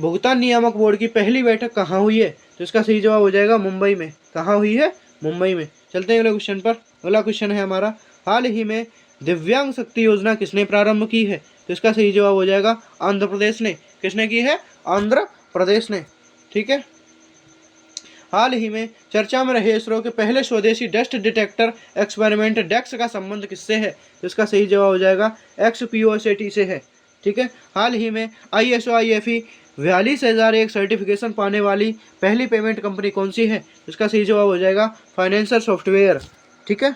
भुगतान नियामक बोर्ड की पहली बैठक कहाँ हुई है? तो इसका सही जवाब हो जाएगा मुंबई में। कहाँ हुई है? मुंबई में। चलते हैं अगले क्वेश्चन पर। अगला क्वेश्चन है हमारा, हाल ही में दिव्यांग शक्ति योजना किसने प्रारंभ की है? तो इसका सही जवाब हो जाएगा आंध्र प्रदेश ने। किसने की है? आंध्र प्रदेश ने। ठीक है। हाल ही में चर्चा में रहे इसरो के पहले स्वदेशी डस्ट डिटेक्टर एक्सपेरिमेंट डेक्स का संबंध किससे है? तो इसका सही जवाब हो जाएगा XPOSAT से है। ठीक है। हाल ही में ISO IFE 42,001 सर्टिफिकेशन पाने वाली पहली पेमेंट कंपनी कौन सी है? इसका सही जवाब हो जाएगा फाइनेंशियल सॉफ्टवेयर। ठीक है।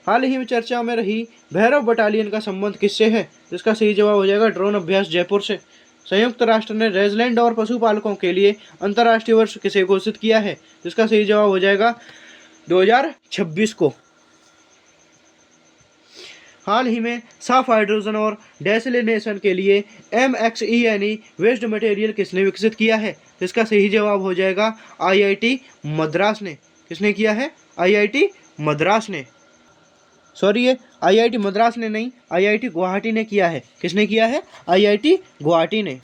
हाल ही में चर्चा में रही भैरव बटालियन का संबंध किससे है? इसका सही जवाब हो जाएगा ड्रोन अभ्यास जयपुर से। संयुक्त राष्ट्र ने रेजलैंड और पशुपालकों के लिए अंतर्राष्ट्रीय वर्ष किसे घोषित किया है? इसका सही जवाब हो जाएगा 2026 को। हाल ही में साफ हाइड्रोजन और डेसलिनेशन के लिए MXENE वेस्ट मटेरियल किसने विकसित किया है? तो इसका सही जवाब हो जाएगा IIT मद्रास ने। किसने किया है? IIT मद्रास ने। सॉरी, ये IIT मद्रास ने नहीं, IIT गुवाहाटी ने किया है। किसने किया है? IIT गुवाहाटी ने।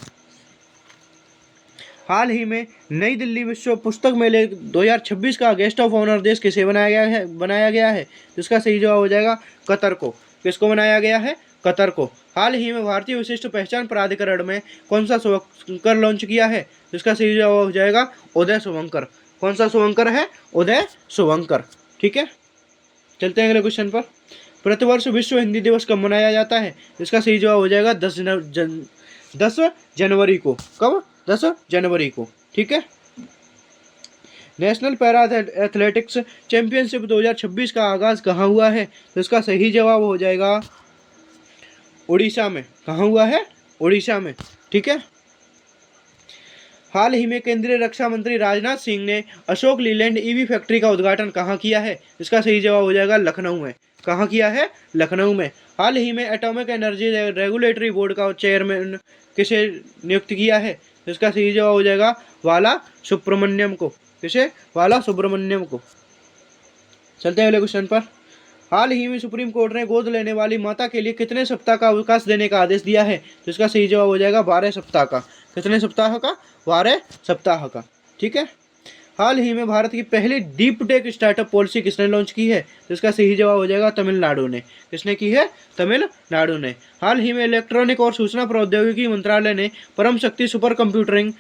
हाल ही में नई दिल्ली विश्व पुस्तक मेले 2026 का गेस्ट ऑफ ऑनर देश किसे बनाया गया है? तो इसका सही जवाब हो जाएगा कतर को। किसको बनाया गया है? कतर को। हाल ही में भारतीय विशिष्ट पहचान प्राधिकरण में कौन सा शुभंकर लॉन्च किया है? तो इसका सही जवाब हो जाएगा उदय शुभंकर। कौन सा शुभंकर है? उदय शुभंकर। ठीक है। चलते हैं अगले क्वेश्चन पर। प्रतिवर्ष विश्व हिंदी दिवस कब मनाया जाता है? इसका सही जवाब हो जाएगा 10 जनवरी को। कब? 10 जनवरी को। ठीक है। नेशनल पैरा एथलेटिक्स चैंपियनशिप 2026 का आगाज कहाँ हुआ है? तो इसका सही जवाब हो जाएगा उड़ीसा में। कहाँ हुआ है? उड़ीसा में। ठीक है। हाल ही में केंद्रीय रक्षा मंत्री राजनाथ सिंह ने अशोक लीलैंड EV फैक्ट्री का उद्घाटन कहाँ किया है? इसका सही जवाब हो जाएगा लखनऊ में। कहाँ किया है? लखनऊ में। हाल ही में एटॉमिक एनर्जी रेगुलेटरी बोर्ड का चेयरमैन किसे नियुक्त किया है? इसका सही जवाब हो जाएगा वाला सुब्रमण्यम को। किसे? वाला सुब्रमण्यम को। चलते हैं अगले क्वेश्चन पर। हाल ही में सुप्रीम कोर्ट ने गोद लेने वाली माता के लिए कितने सप्ताह का अवकाश देने का आदेश दिया है? तो इसका सही जवाब हो जाएगा 12 सप्ताह का। कितने सप्ताह का? 12 सप्ताह का। ठीक है। हाल ही में भारत की पहली डीप टेक स्टार्टअप पॉलिसी किसने लॉन्च की है? तो इसका सही जवाब हो जाएगा तमिलनाडु ने। किसने की है? तमिलनाडु ने। हाल ही में इलेक्ट्रॉनिक और सूचना प्रौद्योगिकी मंत्रालय ने परम शक्ति सुपर कंप्यूटिंग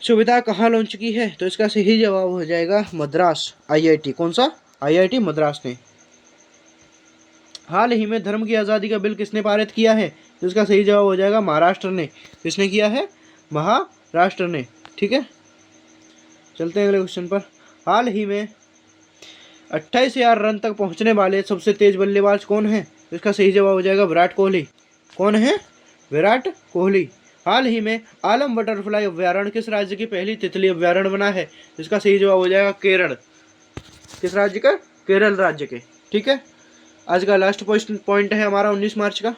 सुविधा कहाँ लॉन्च की है? तो इसका सही जवाब हो जाएगा मद्रास IIT। कौन सा? IIT मद्रास ने। हाल ही में धर्म की आज़ादी का बिल किसने पारित किया है? तो इसका सही जवाब हो जाएगा महाराष्ट्र ने। किसने किया है? महाराष्ट्र ने। ठीक है। चलते हैं अगले क्वेश्चन पर। हाल ही में 28,000 रन तक पहुंचने वाले सबसे तेज बल्लेबाज कौन है? तो इसका सही जवाब हो जाएगा विराट कोहली। कौन है? विराट कोहली। हाल ही में आलम बटरफ्लाई अभ्यारण्य किस राज्य की पहली तितली अभ्यारण्य बना है? इसका सही जवाब हो जाएगा केरल। किस राज्य का? केरल राज्य के। ठीक है। आज का लास्ट पॉइंट है हमारा 19 मार्च का।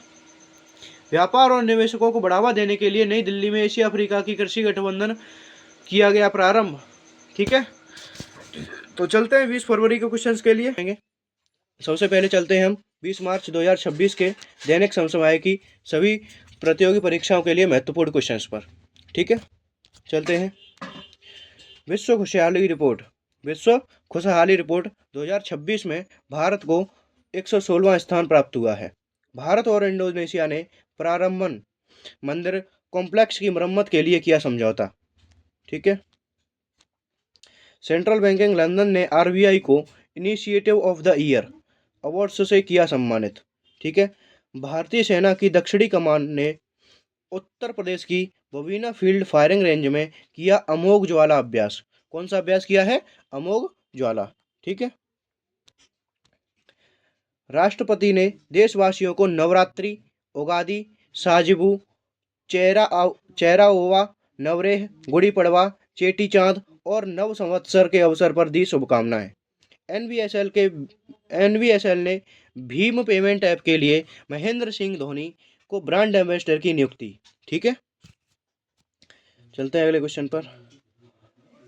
व्यापार और निवेशकों को बढ़ावा देने के लिए नई दिल्ली में एशिया अफ्रीका की कृषि गठबंधन किया गया प्रारंभ। ठीक है। तो चलते हैं 20 फरवरी के क्वेश्चंस के लिए। सबसे पहले चलते हैं हम 20 मार्च 2026 के दैनिक समसामयिक की सभी प्रतियोगी परीक्षाओं के लिए महत्वपूर्ण क्वेश्चंस पर। ठीक है। चलते हैं। विश्व खुशहाली रिपोर्ट 2026 में भारत को 116वां स्थान प्राप्त हुआ है। भारत और इंडोनेशिया ने प्रारंभन मंदिर कॉम्प्लेक्स की मरम्मत के लिए किया समझौता। ठीक है। सेंट्रल बैंकिंग लंदन ने RBI को initiative of the year awards से किया सम्मानित। ठीक है। भारतीय सेना की दक्षिणी कमान ने उत्तर प्रदेश की बबीना फील्ड फायरिंग रेंज में किया अमोघ ज्वाला अभ्यास। कौन सा अभ्यास किया है? अमोघ ज्वाला। ठीक है। राष्ट्रपति ने देशवासियों को नवरात्रि, उगादि, साजिबू, चेराओवा, नवरेह, गुड़ी पड़वा, चेटी चांद और नव संवत्सर के अवसर पर दी शुभकामनाएं। एनवीएसएल के एनवीएसएल ने भीम पेमेंट ऐप के लिए महेंद्र सिंह धोनी को ब्रांड एम्बेसडर की नियुक्ति। ठीक है। चलते हैं अगले क्वेश्चन पर।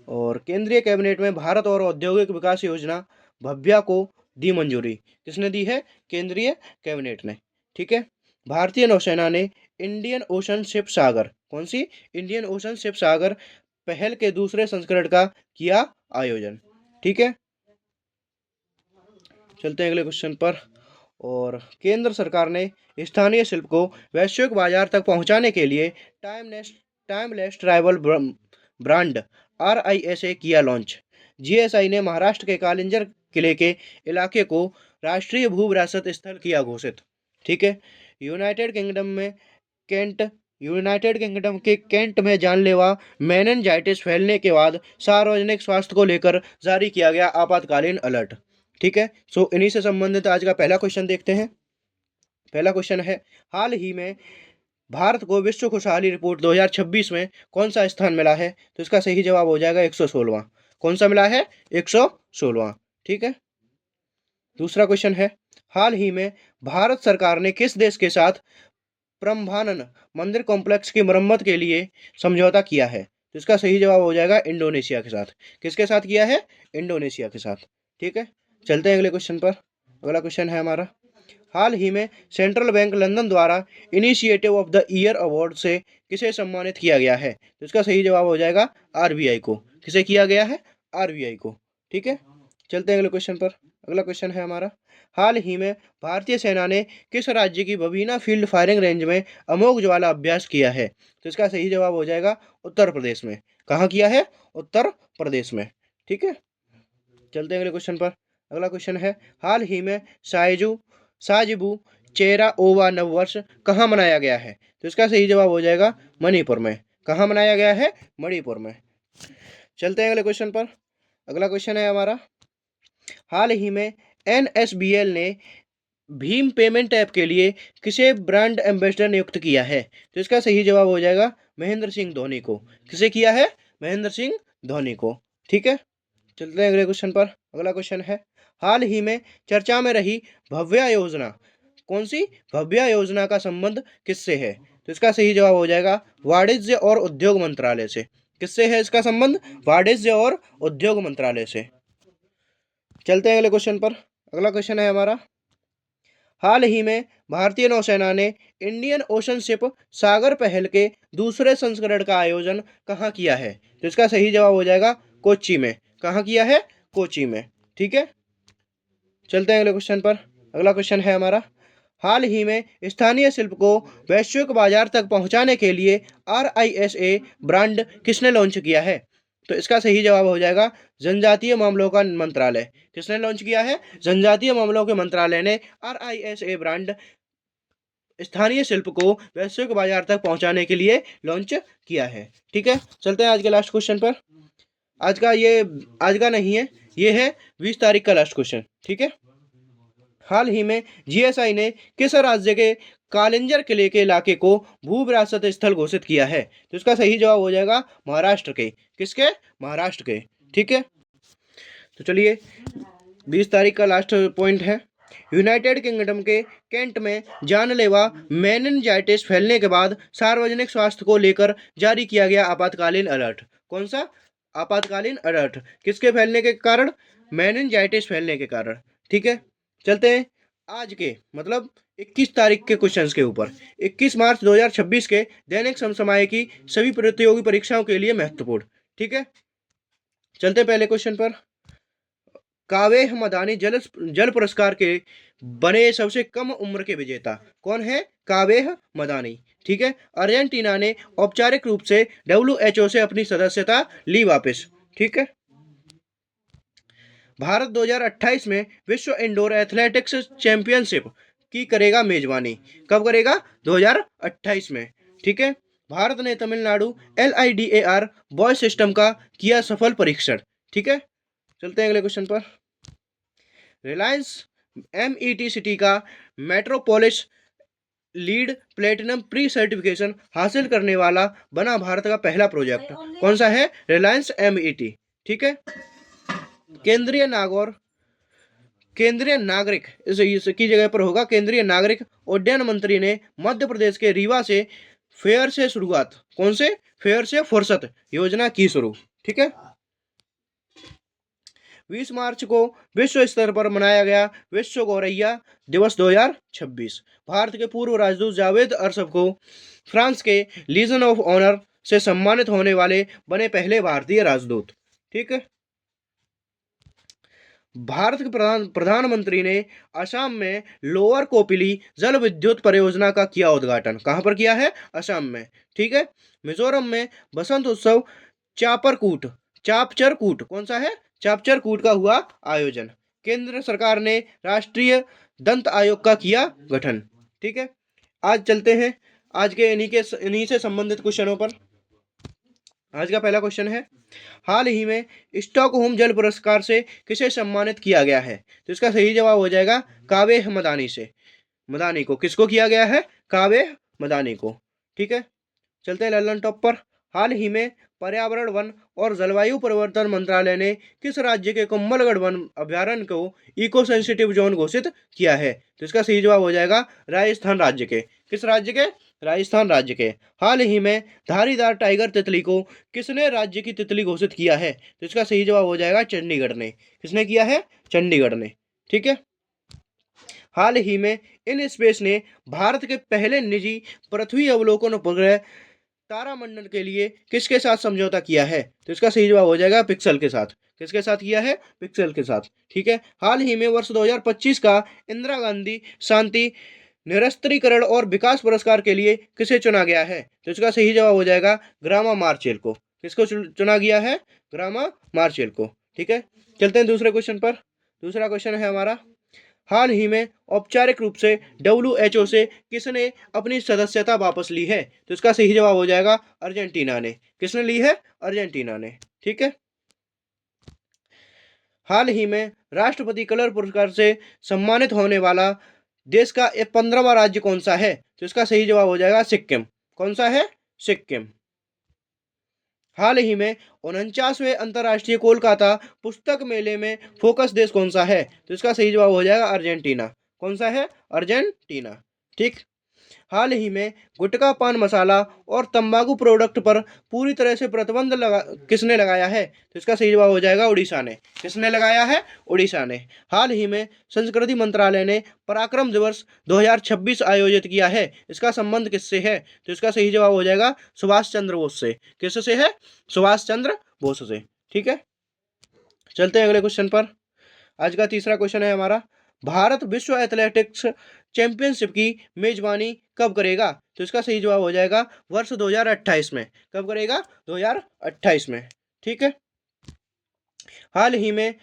और केंद्रीय कैबिनेट में भारत और औद्योगिक विकास योजना भव्या को दी मंजूरी। किसने दी है? केंद्रीय कैबिनेट ने। ठीक है। भारतीय नौसेना ने इंडियन ओशन शिप सागर, कौन सी? इंडियन ओशन शिप सागर पहल के दूसरे संस्करण का किया आयोजन। ठीक है। चलते हैं अगले क्वेश्चन पर। और केंद्र सरकार ने स्थानीय शिल्प को वैश्विक बाजार तक पहुंचाने के लिए टाइमलेस ट्राइबल ब्रांड RISA किया लॉन्च। GSI ने महाराष्ट्र के कालिंजर किले के इलाके को राष्ट्रीय भू विरासत स्थल किया घोषित। ठीक है। यूनाइटेड किंगडम के केंट में जानलेवा मेनिनजाइटिस फैलने के बाद सार्वजनिक स्वास्थ्य को लेकर जारी किया गया आपातकालीन अलर्ट। ठीक है। सो इन्हीं से संबंधित आज का पहला क्वेश्चन देखते हैं। पहला क्वेश्चन है, हाल ही में भारत को विश्व खुशहाली रिपोर्ट 2026 में कौन सा स्थान मिला है? तो इसका सही जवाब हो जाएगा 116वां। कौन सा मिला है? 116वां। ठीक है। दूसरा क्वेश्चन है, हाल ही में भारत सरकार ने किस देश के साथ प्रम्भानन मंदिर कॉम्प्लेक्स की मरम्मत के लिए समझौता किया है? तो इसका सही जवाब हो जाएगा इंडोनेशिया के साथ। किसके साथ किया है? इंडोनेशिया के साथ। ठीक है। चलते हैं अगले क्वेश्चन पर। अगला क्वेश्चन है हमारा, हाल ही में सेंट्रल बैंक लंदन द्वारा initiative of the year award से किसे सम्मानित किया गया है? तो इसका सही जवाब हो जाएगा RBI को। किसे किया गया है? RBI को। ठीक है। चलते हैं अगले क्वेश्चन पर। अगला क्वेश्चन है हमारा, हाल ही में भारतीय सेना ने किस राज्य की बबीना फील्ड फायरिंग रेंज में अमोघ ज्वाला अभ्यास किया है? तो इसका सही जवाब हो जाएगा उत्तर प्रदेश में। कहाँ किया है? उत्तर प्रदेश में। ठीक है। चलते हैं अगले क्वेश्चन पर। अगला क्वेश्चन है, हाल ही में साजिबू चेरा ओवा नववर्ष कहाँ मनाया गया है? तो इसका सही जवाब हो जाएगा मणिपुर में। कहाँ मनाया गया है? मणिपुर में। चलते हैं अगले क्वेश्चन पर। अगला क्वेश्चन है हमारा, हाल ही में NSBL ने भीम पेमेंट ऐप के लिए किसे ब्रांड एम्बेसडर नियुक्त किया है? तो इसका सही जवाब हो जाएगा महेंद्र सिंह धोनी को। किसे किया है? महेंद्र सिंह धोनी को। ठीक है। चलते हैं अगले क्वेश्चन पर। अगला क्वेश्चन है, हाल ही में चर्चा में रही भव्या योजना, कौन सी? भव्या योजना का संबंध किससे है? तो इसका सही जवाब हो जाएगा वाणिज्य और उद्योग मंत्रालय से। किससे है इसका संबंध? वाणिज्य और उद्योग मंत्रालय से। चलते हैं अगले क्वेश्चन पर। अगला क्वेश्चन है हमारा, हाल ही में भारतीय नौसेना ने इंडियन ओशन शिप सागर पहल के दूसरे संस्करण का आयोजन कहाँ किया है? तो इसका सही जवाब हो जाएगा कोच्चि में। कहाँ किया है? कोच्चि में। ठीक है। चलते हैं अगले क्वेश्चन पर। अगला क्वेश्चन है हमारा, हाल ही में स्थानीय शिल्प को वैश्विक बाजार तक पहुंचाने के लिए RISA ब्रांड किसने लॉन्च किया है? तो इसका सही जवाब हो जाएगा जनजातीय मामलों का मंत्रालय। किसने लॉन्च किया है? जनजातीय मामलों के मंत्रालय ने RISA ब्रांड स्थानीय शिल्प को वैश्विक बाजार तक पहुंचाने के लिए लॉन्च किया है। ठीक है। चलते हैं आज के लास्ट क्वेश्चन पर। आज का नहीं है, ये है 20 तारीख का लास्ट क्वेश्चन। ठीक है। हाल ही में GSI ने किस राज्य के कालिंजर किले के इलाके को भू विरासत स्थल घोषित किया है? तो इसका सही जवाब हो जाएगा महाराष्ट्र के। किसके? महाराष्ट्र के। ठीक है। तो चलिए 20 तारीख का लास्ट पॉइंट है, यूनाइटेड किंगडम के केंट में जानलेवा मेनिनजाइटिस फैलने के बाद सार्वजनिक स्वास्थ्य को लेकर जारी किया गया आपातकालीन अलर्ट। कौन सा आपातकालीन अलर्ट? किसके फैलने के कारण? मेनिनजाइटिस फैलने के कारण। ठीक है। चलते हैं आज के मतलब 21 तारीख के क्वेश्चंस के ऊपर। 21 मार्च 2026 के दैनिक समसामयिकी सभी प्रतियोगी परीक्षाओं के लिए महत्वपूर्ण। ठीक है। चलते पहले क्वेश्चन पर। कावेह मदानी जल पुरस्कार के बने सबसे कम उम्र के विजेता कौन है? कावेह मदानी। ठीक है। अर्जेंटीना ने औपचारिक रूप से WHO से अपनी सदस्यता ली वापस। ठीक है। भारत 2028 में विश्व इंडोर एथलेटिक्स चैंपियनशिप की करेगा मेजबानी। कब करेगा? 2028 में। ठीक है। भारत ने तमिलनाडु LIDAR बॉय सिस्टम का किया सफल परीक्षण। ठीक है। चलते हैं अगले क्वेश्चन पर। रिलायंस MET सिटी का metropolis lead platinum pre certification हासिल करने वाला बना भारत का पहला प्रोजेक्ट। कौन सा है? रिलायंस MET। ठीक है। केंद्रीय नागरिक इसकी जगह पर होगा केंद्रीय नागरिक उड्डयन मंत्री ने मध्य प्रदेश के रीवा से फेयर से शुरुआत। कौन से? फेयर से फुर्सत योजना की शुरू। ठीक है। 20 मार्च को विश्व स्तर पर मनाया गया विश्व गौरैया दिवस 2026। भारत के पूर्व राजदूत जावेद अरशद को फ्रांस के लीजन ऑफ ऑनर से सम्मानित होने वाले बने पहले भारतीय राजदूत। ठीक है। भारत के प्रधानमंत्री ने असम में लोअर कोपिली जल विद्युत परियोजना का किया उद्घाटन। कहां पर किया है? असम में। ठीक है। मिजोरम में बसंत उत्सव चापचरकूट कौन सा है? चापचरकूट का हुआ आयोजन। केंद्र सरकार ने राष्ट्रीय दंत आयोग का किया गठन। ठीक है। आज चलते हैं आज के इन्हीं से संबंधित क्वेश्चनों पर। आज का पहला क्वेश्चन है, हाल ही में स्टॉकहोम जल पुरस्कार से किसे सम्मानित किया गया है? तो इसका सही जवाब हो जाएगा कावे मदानी से। मदानी को किसको किया गया है? कावे मदानी को। ठीक है। चलते हैं लल्लन टॉप पर। हाल ही में पर्यावरण वन और जलवायु परिवर्तन मंत्रालय ने किस राज्य के कुंभलगढ़ वन अभ्यारण्य को इको सेंसिटिव जोन घोषित किया है? तो इसका सही जवाब हो जाएगा राजस्थान राज्य के। किस राज्य के? राजस्थान राज्य के। हाल ही में धारीदार टाइगर तितली को किसने राज्य की तितली घोषित किया है? तो इसका सही जवाब हो जाएगा चंडीगढ़ ने। किसने किया है? चंडीगढ़ ने। ठीक है। हाल ही में इन स्पेस ने भारत के पहले निजी पृथ्वी अवलोकन उपग्रह तारामंडल के लिए किसके साथ समझौता किया है? तो इसका सही जवाब हो जाएगा पिक्सेल के साथ। किसके साथ किया है? पिक्सेल के साथ। ठीक है। हाल ही में वर्ष 2025 का इंदिरा गांधी शांति निरस्त्रीकरण और विकास पुरस्कार के लिए किसे चुना गया है? तो इसका सही जवाब हो जाएगा ग्रामा मार्चेल को। किसको चुना गया है? ग्रामा मार्चेल को। ठीक है। चलते हैं दूसरे क्वेश्चन पर। दूसरा क्वेश्चन है हमारा, हाल ही में औपचारिक रूप से WHO से किसने अपनी सदस्यता वापस ली है? तो इसका सही जवाब हो जाएगा अर्जेंटीना ने। किसने ली है? अर्जेंटीना ने। ठीक है। हाल ही में राष्ट्रपति कलर पुरस्कार से सम्मानित होने वाला देश का 15वां राज्य कौन सा है? तो इसका सही जवाब हो जाएगा सिक्किम। कौन सा है? सिक्किम। हाल ही में 49वें अंतर्राष्ट्रीय कोलकाता पुस्तक मेले में फोकस देश कौन सा है? तो इसका सही जवाब हो जाएगा अर्जेंटीना। कौन सा है? अर्जेंटीना। ठीक। हाल ही में गुटखा पान मसाला और तंबाकू प्रोडक्ट पर पूरी तरह से प्रतिबंध किसने लगाया है? तो इसका सही जवाब हो जाएगा उड़ीसा ने। किसने लगाया है? उड़ीसा ने। हाल ही में संस्कृति मंत्रालय ने पराक्रम दिवस 2026 आयोजित किया है। इसका संबंध किससे है? तो इसका सही जवाब हो जाएगा सुभाष चंद्र बोस से। किससे है? सुभाष चंद्र बोस से। ठीक है। चलते हैं अगले क्वेश्चन पर। आज का तीसरा क्वेश्चन है हमारा, भारत विश्व एथलेटिक्स चैंपियनशिप की मेजबानी कब करेगा? तो इसका सही जवाब हो जाएगा वर्ष 2028 में। कब करेगा? 2028 में। ठीक है। हाल ही में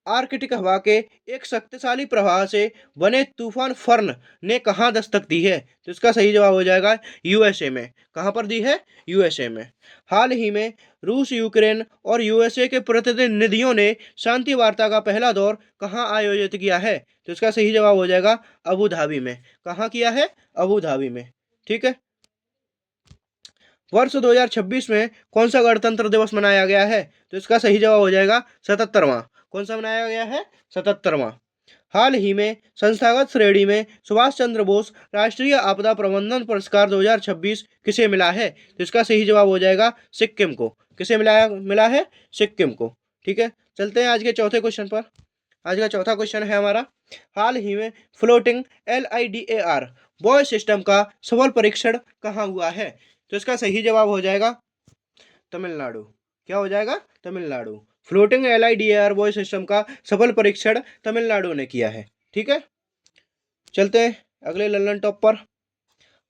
आर्कटिक हवा के एक शक्तिशाली प्रवाह से बने तूफान फर्न ने कहां दस्तक दी है? तो इसका सही जवाब हो जाएगा USA में। कहां पर दी है? USA में। हाल ही में रूस, यूक्रेन और USA के प्रतिनिधियों ने शांति वार्ता का पहला दौर कहां आयोजित किया है? तो इसका सही जवाब हो जाएगा अबू धाबी में। कहां किया है? अबू धाबी में। ठीक है। वर्ष 2026 में कौन सा गणतंत्र दिवस मनाया गया है? तो इसका सही जवाब हो जाएगा 77वां। कौन सा मनाया गया है? 77वां। हाल ही में संस्थागत श्रेणी में सुभाष चंद्र बोस राष्ट्रीय आपदा प्रबंधन पुरस्कार 2026 किसे मिला है? तो इसका सही जवाब हो जाएगा सिक्किम को। किसे मिला है? सिक्किम को। ठीक है। चलते हैं आज के चौथे क्वेश्चन पर। आज का चौथा क्वेश्चन है हमारा, हाल ही में फ्लोटिंग LIDAR बॉय सिस्टम का सफल परीक्षण कहाँ हुआ है? तो इसका सही जवाब हो जाएगा तमिलनाडु। क्या हो जाएगा? Tamil Nadu. Floating LIDAR boy system का सफल परीक्षण तमिलनाडु ने किया है। ठीक है। चलते हैं अगले लल्लन टॉप पर।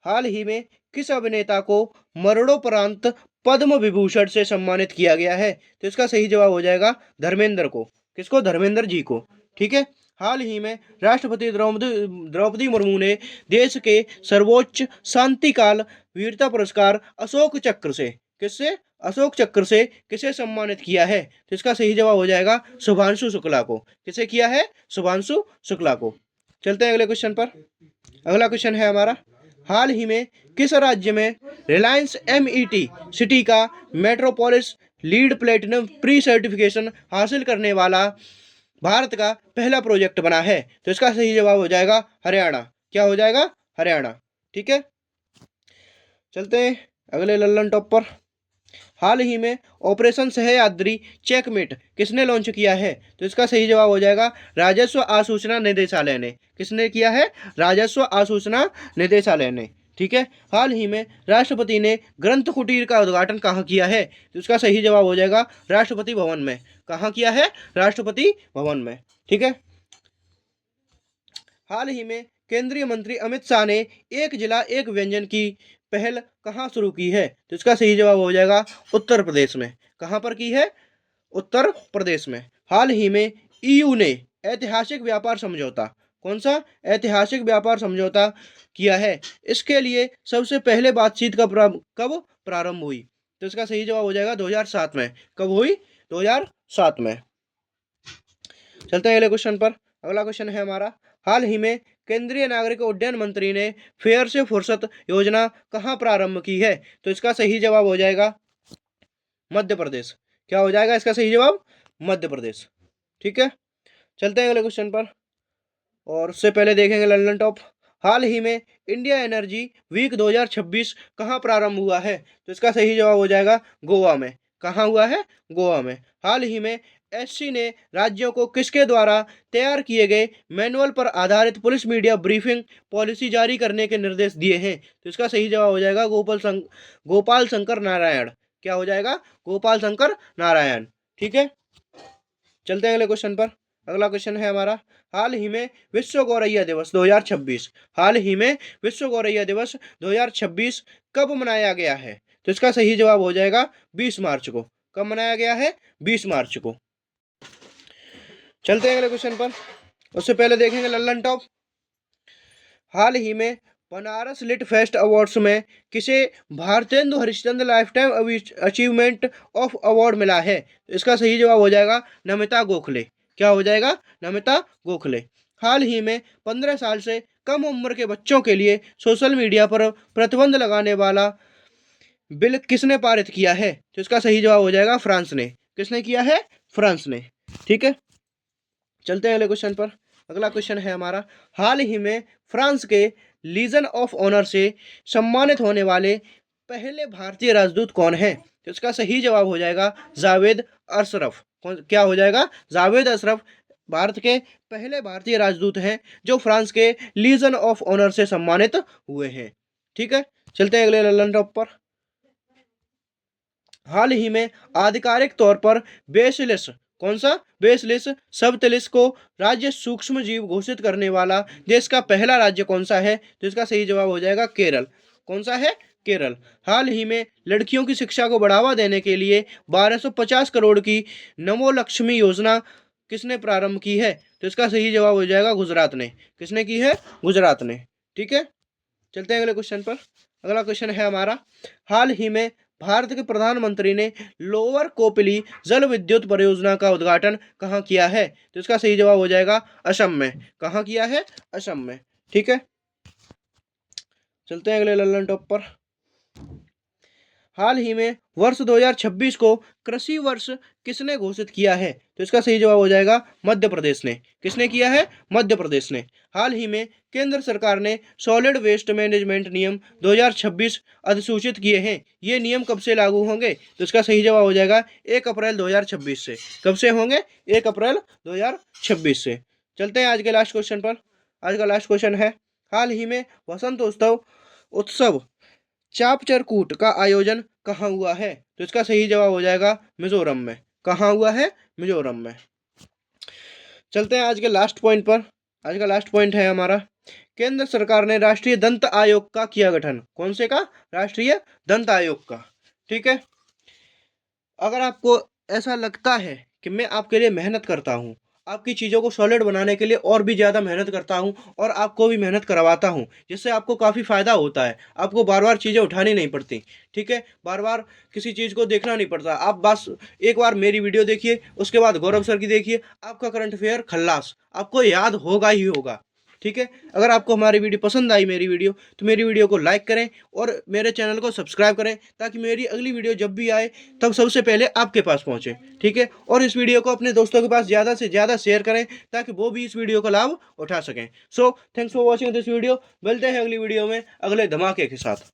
हाल ही में किस अभिनेता को मरणोपरांत पद्म विभूषण से सम्मानित किया गया है? तो इसका सही जवाब हो जाएगा धर्मेंद्र को। किसको? धर्मेंद्र जी को। ठीक है। हाल ही में राष्ट्रपति द्रौपदी मुर्मू ने देश के सर्वोच्च शांतिकाल वीरता पुरस्कार अशोक चक्र से, किससे? अशोक चक्र से किसे सम्मानित किया है? तो इसका सही जवाब हो जाएगा शुभांशु शुक्ला को। किसे किया है? शुभांशु शुक्ला को। चलते हैं अगले क्वेश्चन पर। अगला क्वेश्चन है हमारा, हाल ही में किस राज्य में रिलायंस MET सिटी का metropolis lead platinum pre certification हासिल करने वाला भारत का पहला प्रोजेक्ट बना है? तो इसका सही जवाब हो जाएगा हरियाणा। क्या हो जाएगा? हरियाणा। ठीक है। चलते हैं अगले लल्लन टॉप पर। हाल ही में ऑपरेशन सह्याद्री चेकमेट किसने लॉन्च किया है? तो इसका सही जवाब हो जाएगा राजस्व आसूचना निदेशालय ने। किसने किया है? राजस्व आसूचना निदेशालय ने। ठीक है। हाल ही में राष्ट्रपति ने ग्रंथ कुटीर का उद्घाटन कहाँ किया है? तो इसका सही जवाब हो जाएगा राष्ट्रपति भवन में। कहाँ किया है? राष्ट्रपति भवन में। ठीक है। हाल ही में केंद्रीय मंत्री अमित शाह ने एक जिला एक व्यंजन की पहल कहाँ शुरू की है? तो इसका सही जवाब हो जाएगा उत्तर प्रदेश में। कहाँ पर की है? उत्तर प्रदेश में। हाल ही में EU ने ऐतिहासिक व्यापार समझौता, कौन सा? ऐतिहासिक व्यापार समझौता किया है। इसके लिए सबसे पहले बातचीत कब प्रारंभ हुई? तो इसका सही जवाब हो जाएगा 2007 में। कब हुई? 2007 में। चलते हैं अगले क्वेश्चन पर। अगला क्वेश्चन है हमारा, हाल ही में केंद्रीय नागरिक उड्डयन मंत्री ने फेयर से फुर्सत योजना कहाँ प्रारंभ की है? तो इसका सही जवाब हो जाएगा मध्य प्रदेश। क्या हो जाएगा इसका सही जवाब? मध्य प्रदेश। ठीक है। चलते हैं अगले क्वेश्चन पर, और उससे पहले देखेंगे लंदन टॉप। हाल ही में इंडिया एनर्जी वीक 2026 कहाँ प्रारंभ हुआ है? तो इसका सही जवाब हो जाएगा गोवा में। कहाँ हुआ है? गोवा में। हाल ही में SC ने राज्यों को किसके द्वारा तैयार किए गए मैनुअल पर आधारित पुलिस मीडिया ब्रीफिंग पॉलिसी जारी करने के निर्देश दिए हैं? तो इसका सही जवाब हो जाएगा गोपाल शंकर नारायण। क्या हो जाएगा? गोपाल शंकर नारायण। ठीक है। चलते हैं अगले क्वेश्चन पर। अगला क्वेश्चन है हमारा, हाल ही में विश्व गौरैया दिवस 2026, हाल ही में विश्व गौरैया दिवस 2026 कब मनाया गया है? तो इसका सही जवाब हो जाएगा 20 मार्च को। कब मनाया गया है? 20 मार्च को। चलते हैं अगले क्वेश्चन पर। उससे पहले देखेंगे लल्लन टॉप। हाल ही में बनारस लिट फेस्ट अवार्ड्स में किसे Bharatendu Harishchandra life time achievement of award मिला है? तो इसका सही जवाब हो जाएगा नमिता गोखले। क्या हो जाएगा? नमिता गोखले। हाल ही में 15 साल से कम उम्र के बच्चों के लिए सोशल मीडिया पर प्रतिबंध लगाने वाला बिल किसने पारित किया है? तो इसका सही जवाब हो जाएगा फ्रांस ने। किसने किया है? फ्रांस ने। ठीक है। चलते हैं अगले क्वेश्चन पर। अगला क्वेश्चन है हमारा, हाल ही में फ्रांस के लीजन ऑफ ऑनर से सम्मानित होने वाले पहले भारतीय राजदूत कौन है? तो इसका सही जवाब हो जाएगा जावेद अशरफ। क्या हो जाएगा? जावेद अशरफ भारत के पहले भारतीय राजदूत हैं जो फ्रांस के लीजन ऑफ ऑनर से सम्मानित हुए हैं। ठीक है। चलते हैं अगले लल्लन टॉप पर। हाल ही में आधिकारिक तौर पर बेसिलिस, कौन सा? बेसिलिस सबटिलिस को राज्य सूक्ष्म जीव घोषित करने वाला देश का पहला राज्य कौन सा है? तो इसका सही जवाब हो जाएगा केरल। कौन सा है? केरल। हाल ही में लड़कियों की शिक्षा को बढ़ावा देने के लिए 1250 करोड़ की नमो लक्ष्मी योजना किसने प्रारंभ की है? तो इसका सही जवाब हो जाएगा गुजरात ने। किसने की है? गुजरात ने। ठीक है। चलते हैं अगले क्वेश्चन पर। अगला क्वेश्चन है हमारा, हाल ही में भारत के प्रधानमंत्री ने लोअर कोपली जल विद्युत परियोजना का उद्घाटन कहाँ किया है? तो इसका सही जवाब हो जाएगा असम में। कहाँ किया है? असम में। ठीक है। चलते हैं अगले लल्लन टॉप पर। हाल ही में वर्ष 2026 को कृषि वर्ष किसने घोषित किया है? तो इसका सही जवाब हो जाएगा मध्य प्रदेश ने। किसने किया है? मध्य प्रदेश ने। हाल ही में केंद्र सरकार ने सॉलिड वेस्ट मैनेजमेंट नियम 2026 अधिसूचित किए हैं। ये नियम कब से लागू होंगे? तो इसका सही जवाब हो जाएगा 1 अप्रैल 2026 से। कब से होंगे? 1 अप्रैल 2026 से। चलते हैं आज के लास्ट क्वेश्चन पर। आज का लास्ट क्वेश्चन है, हाल ही में वसंत उत्सव चापचरकूट का आयोजन कहाँ हुआ है? तो इसका सही जवाब हो जाएगा मिजोरम में। कहाँ हुआ है? मिजोरम में। चलते हैं आज के लास्ट पॉइंट पर। आज का लास्ट पॉइंट है हमारा, केंद्र सरकार ने राष्ट्रीय दंत आयोग का किया गठन। कौन से का? राष्ट्रीय दंत आयोग का। ठीक है। अगर आपको ऐसा लगता है कि मैं आपके लिए मेहनत करता हूँ, आपकी चीज़ों को सॉलिड बनाने के लिए और भी ज़्यादा मेहनत करता हूँ और आपको भी मेहनत करवाता हूँ, जिससे आपको काफ़ी फ़ायदा होता है। आपको बार-बार चीज़ें उठानी नहीं पड़ती, ठीक है? बार-बार किसी चीज़ को देखना नहीं पड़ता। आप बस एक बार मेरी वीडियो देखिए, उसके बाद गौरव सर की देखिए, आपका करंट अफेयर खल्लास, आपको याद होगा ही होगा, ठीक है? अगर आपको हमारी वीडियो पसंद आई मेरी वीडियो, तो मेरी वीडियो को लाइक करें और मेरे चैनल को सब्सक्राइब करें, ताकि मेरी अगली वीडियो जब भी आए, तब सबसे पहले आपके पास पहुँचे, ठीक है? और इस वीडियो को अपने दोस्तों के पास ज़्यादा से ज़्यादा शेयर करें, ताकि वो भी इस वीडियो का लाभ उठा सकें। So thanks for watching this video. मिलते हैं अगली वीडियो में अगले धमाके के साथ।